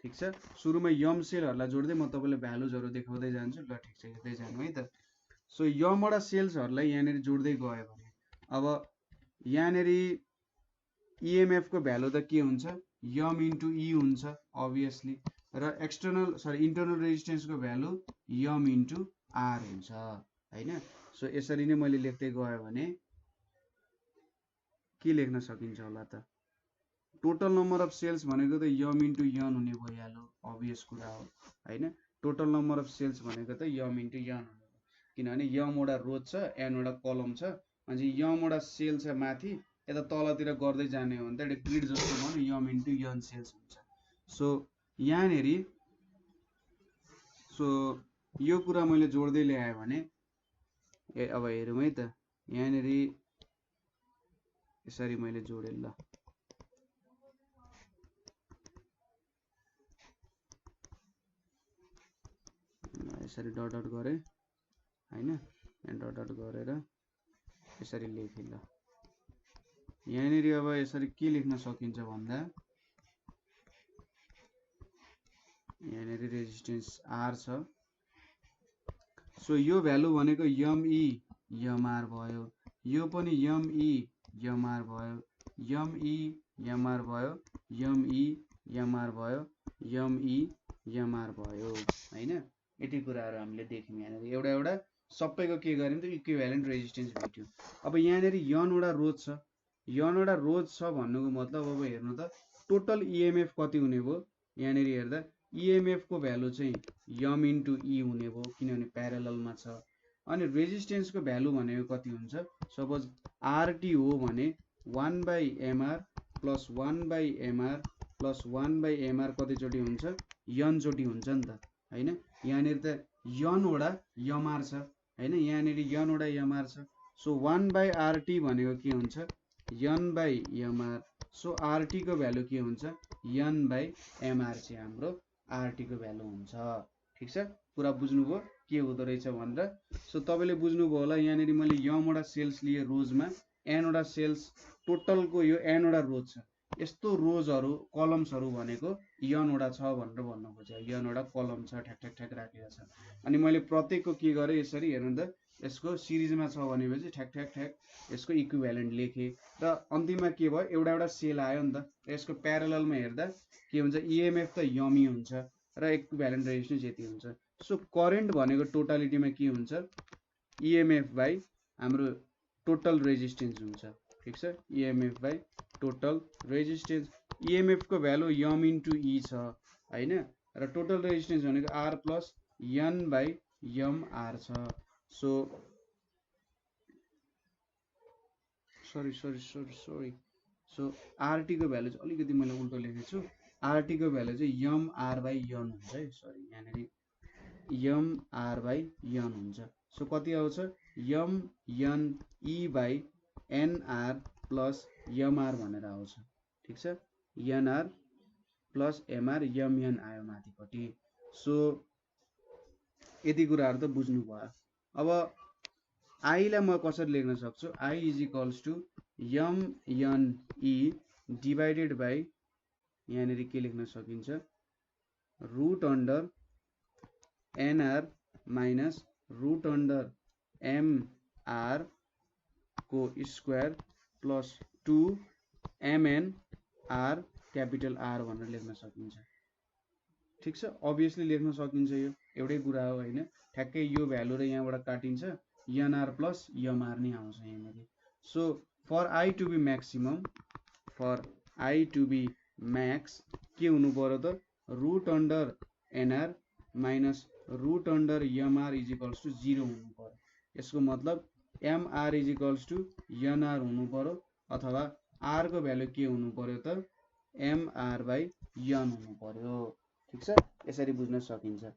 ठिक छ, सुरुमा यम सेलहरूलाई जोड्दै म तपाईँलाई भ्यालुजहरू देखाउँदै जान्छु। ल ठिक छ, हेर्दै जानु है त। सो यमवटा सेल्सहरूलाई यहाँनिर जोड्दै गयो भने अब यहाँनिर इएमएफ को भ्यालु त के हुन्छ, यम इन्टु ई हुन्छ अभियसली, र इन्टरनल रेजिस्टेन्स को भ्यालु यम इन्टु आर हुन्छ हैन। सो यसरी नै मैले लेख्दै गयो भने के लेख्न सकिन्छ होला त, टोटल नम्बर अफ सेल्स भनेको त यम इन्टु यन हुने भइहाल्यो, अभियस कुरा हो हैन। टोटल नम्बर अफ सेल्स भनेको त यम इन्टु यन हुने, किनभने यमवटा रोज छ, एनवटा कलम छ, अनि यमवटा सेल छ माथि, यता तलतिर गर्दै जाने हो भने त एउटा ग्रिड जस्तो भयो, यम इन्टु यन सेल्स हुन्छ। सो यहाँनिर यो कुरा मैले जोड्दै ल्याएँ भने अब हेरौँ है त, यहाँनिर यसरी मैले जोडेँ। ल यसरी डट डट गरेँ हैन, डट डट गरेर यसरी लेखेँ। ल यहाँनिर अब यसरी के लेख्न सकिन्छ भन्दा, यहाँनिर रेजिस्टेन्स आर छ। सो यो भ्यालु भनेको यम ई यम आर भयो, यो पनि यम ई यम आर भयो, यम ई यम आर भयो, यम ई यम आर भयो, यम ई यम आर भयो हैन। यति कुराहरू हामीले देख्यौँ। यहाँनिर एउटा एउटा सबैको के गर्यौँ त, इक्विभ्यालेन्ट रेजिस्टेन्स भेट्यो। अब यहाँनिर यनवटा रोज छ, यनवटा रोज छ भन्नुको मतलब अब हेर्नु त टोटल इएमएफ कति हुने भयो, यहाँनिर हेर्दा इएमएफ को भ्यालु चाहिँ यम इन्टु ई हुने भयो, किनभने प्यारललमा छ। अनि रेजिस्टेन्स को भ्यालु भनेको कति हुन्छ, सपोज आरटी हो भने 1/mr plus 1/mr plus 1/mr कतिचोटि हुन्छ, यन चोटि हुन्छ नि त हैन। यहाँनिर त यनवटा यमआर छ हैन, यहाँनिर यनवटा यमआर छ। सो 1/RT भनेको के हुन्छ, n/mr। सो RT को भ्यालु के हुन्छ, n/mr चाहिँ हाम्रो RT को भ्यालु हुन्छ। ठिक छ, कुरा बुझ्नुभयो के हुँदो रहेछ भनेर। सो तपाईँले बुझ्नुभयो होला, यहाँनिर मैले यमवटा सेल्स लिए रोजमा, एनवटा सेल्स टोटलको यो एनवटा रोज छ, यस्तो रोजहरू कलम्सहरू भनेको यनवटा छ भनेर भन्न खोजेँ। यनवटा कलम छ, ठ्याक ठ्याक ठ्याक राखेको छ। अनि मैले प्रत्येकको के गरेँ, यसरी हेर्नु त, यसको सिरिजमा छ भनेपछि ठ्याक ठ्याक ठ्याक यसको इक्विभ्यालेन्ट लेखेँ, र अन्तिममा के भयो, एउटा एउटा सेल आयो नि त। यसको प्यारललमा हेर्दा के हुन्छ, इएमएफ त यमी हुन्छ र इक्विभ्यालेन्ट रेजिस्टेन्स यति हुन्छ। सो करेन्ट भनेको टोटालिटीमा के हुन्छ, इएमएफ बाई हाम्रो टोटल रेजिस्टेन्स हुन्छ। ठिक छ, EMF by total resistance. EMF को भ्यालु यम इन्टु ई छ हैन, र टोटल रेजिस्टेन्स भनेको R plus N by M R छ। सो सरी सो आरटी को भ्यालु चाहिँ अलिकति मैले उल्टो लेखेको छु, आरटी को भ्यालु चाहिँ यम आर बाई यन हुन्छ है। सरी, यहाँनिर यम आर बाई यन हुन्छ। सो कति आउँछ, M N E by NR plus MR भनेर आउँछ। ठिक छ, NR plus MR M N आयो माथिपट्टि। सो यति कुराहरू त बुझ्नु भयो। अब आईलाई म कसरी लेख्न सक्छु, I is equals to M N E divided by, यहाँनिर के लेख्न सकिन्छ, root under NR minus root under MR को square plus 2 MNR capital R भनेर लेख्न सकिन्छ। ठिक छ, अभियसली लेख्न सकिन्छ, यो एउटै कुरा हो हैन। ठ्याक्कै यो भ्यालु र यहाँबाट काटिन्छ, एनआर प्लस यमआर नै आउँछ यहाँनिर। So for I to be maximum, for I to be max के हुनु पर्यो त, root under NR minus root under MR is equals to 0 हुनु पर्यो। यसको मतलब MR is equals to NR हुनु पर्यो अथवा आर को भ्यालु के हुनु पर्यो त एमआर बाई एन हुनु पर्यो। ठिक छ, यसरी बुझ्न सकिन्छ।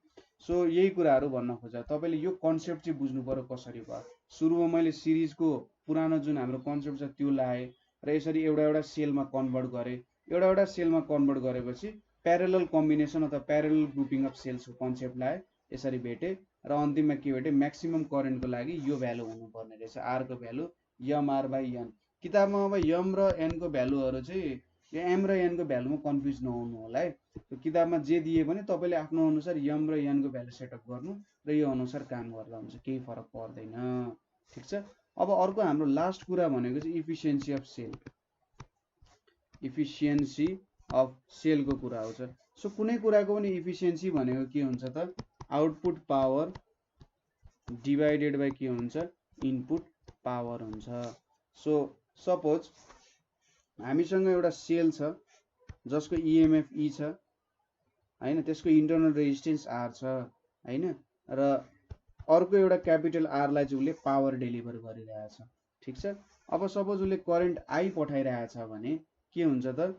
सो यही कुराहरू भन्न खोजा। तपाईले यो कन्सेप्ट चाहिँ बुझ्नु पर्यो कसरी भयो। सुरुमा मैले सिरिजको पुरानो जुन हाम्रो कन्सेप्ट छ त्यो लाएँ र यसरी एउटा सेलमा कन्भर्ट गरेँ। एउटा सेलमा कन्भर्ट गरेपछि प्यारेलल कम्बिनेसन अथवा प्यारेलल ग्रुपिङ अफ सेल्सको कन्सेप्ट लाएँ, यसरी भेटेँ र अन्तिममा के भेटेँ, म्याक्सिमम करेन्टको लागि यो भ्यालु हुनुपर्ने रहेछ, आर को भ्यालु एमआर बाई एन। किताबमा अब एम र एनको भ्यालुहरू चाहिँ यो एम र एनको भ्यालुमा कन्फ्युज नहुनु होला है। किताबमा जे दिए पनि तपाईँले आफ्नो अनुसार एम र एनको भ्यालु सेटअप गर्नु र यो अनुसार काम गर्दा हुन्छ, केही फरक पर्दैन। ठिक छ। अब अर्को हाम्रो लास्ट कुरा भनेको चाहिँ efficiency of cell. Efficiency of सेलको कुरा आउँछ। सो कुनै कुराको पनि इफिसियन्सी भनेको के हुन्छ त आउटपुट पावर डिभाइडेड बाई के हुन्छ, इनपुट पावर हुन्छ। सो सपोज हामीसँग एउटा सेल छ जसको इएमएफ ई छ हैन, त्यसको इन्टरनल रेजिस्टेन्स आर छ हैन, र अर्को एउटा क्यापिटल आर लाई चाहिँ उसले पावर डेलिभर गरिरहेछ। ठिक छ। अब सपोज उसले करेन्ट आई पठाइरहेछ भने के हुन्छ त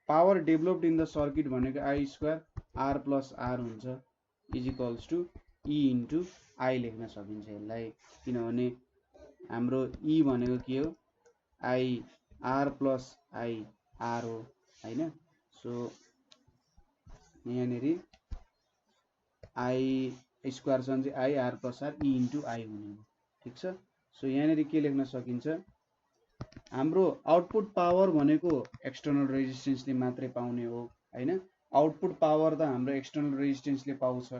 power developed in the circuit भनेको I square are plus r हुन्छ is equals to e into I लेख्न सकिन्छ यसलाई। किनभने हाम्रो ई भनेको के हो, I r plus I r हो हैन। सो यहाँनेरि आई स्क्वायर छ भने I r plus r e into I हुने हो। ठिक छ। सो यहाँनेरि के लेख्न सकिन्छ, हाम्रो आउटपुट पावर भनेको एक्सटर्नल रेजिस्टेन्सले मात्रै पाउने हो हैन। आउटपुट पावर त हाम्रो एक्सटर्नल रेजिस्टेन्सले पाउँछ।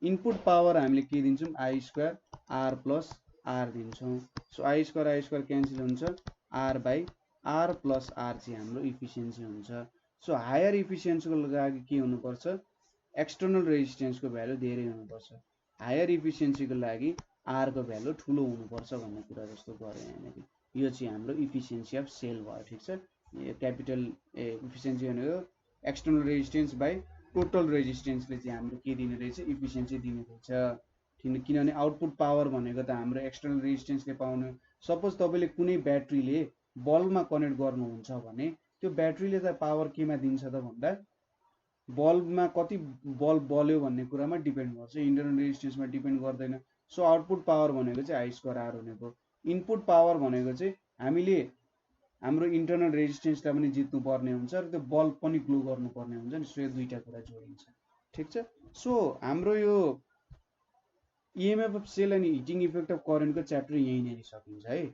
इनपुट पावर हामीले के दिन्छौँ, I square are plus R दिन्छौँ। सो आई स्क्वायर क्यान्सल हुन्छ, R by R plus R चाहिँ हाम्रो इफिसियन्सी हुन्छ। सो हायर इफिसियन्सीको लागि के हुनुपर्छ, एक्सटर्नल रेजिस्टेन्सको भ्यालु धेरै हुनुपर्छ। हायर इफिसियन्सीको लागि आर को भ्यालु ठुलो हुनुपर्छ भन्ने कुरा जस्तो गरे यहाँनेरि। यो चाहिँ हाम्रो इफिसियन्सी अफ सेल भयो। ठिक छ। क्यापिटल इफिसियन्सी भनेको एक्सटर्नल रेजिस्टेन्स बाई टोटल रेजिस्टेन्सले चाहिँ हाम्रो के दिने रहेछ, इफिसियन्सी दिने रहेछ। किनभने आउटपुट पावर भनेको त हाम्रो एक्सटर्नल रेजिस्टेन्सले पाउने। सपोज तपाईँले कुनै ब्याट्रीले बल्बमा कनेक्ट गर्नुहुन्छ भने त्यो ब्याट्रीले त पावर केमा दिन्छ त भन्दा बल्बमा कति बल्ब बल्यो भन्ने कुरामा डिपेन्ड गर्छ, इन्टरनल रेजिस्टेन्समा डिपेन्ड गर्दैन। सो आउटपुट पावर भनेको चाहिँ आई स्क्वायर आर हुने भयो। इनपुट पावर भनेको चाहिँ हामीले हाम्रो इन्टरनल रेजिस्टेन्सलाई पनि जित्नु पर्ने हुन्छ र त्यो बल्ब पनि ग्लो गर्नुपर्ने हुन्छ नि। सो यो दुईटा कुरा जोडिन्छ। ठिक छ। सो हाम्रो यो EMF of cell and heating effect of करेन्टको च्याप्टर यहीँनेरि सकिन्छ है।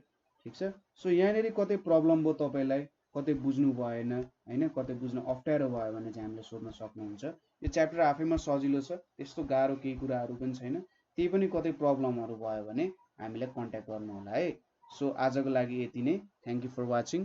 ठिक छ। सो यहाँनेरि कतै प्रब्लम भयो तपाईँलाई, कतै बुझ्नु भएन हैन, कतै बुझ्न अप्ठ्यारो भयो भने चाहिँ हामीले सोध्न सक्नुहुन्छ। यो च्याप्टर आफैमा सजिलो छ, त्यस्तो गाह्रो केही कुराहरू पनि छैन। त्यही पनि कतै प्रब्लमहरू भयो भने हामीलाई कन्ट्याक्ट गर्नु होला है। सो आजको लागि यति नै। Thank you for watching.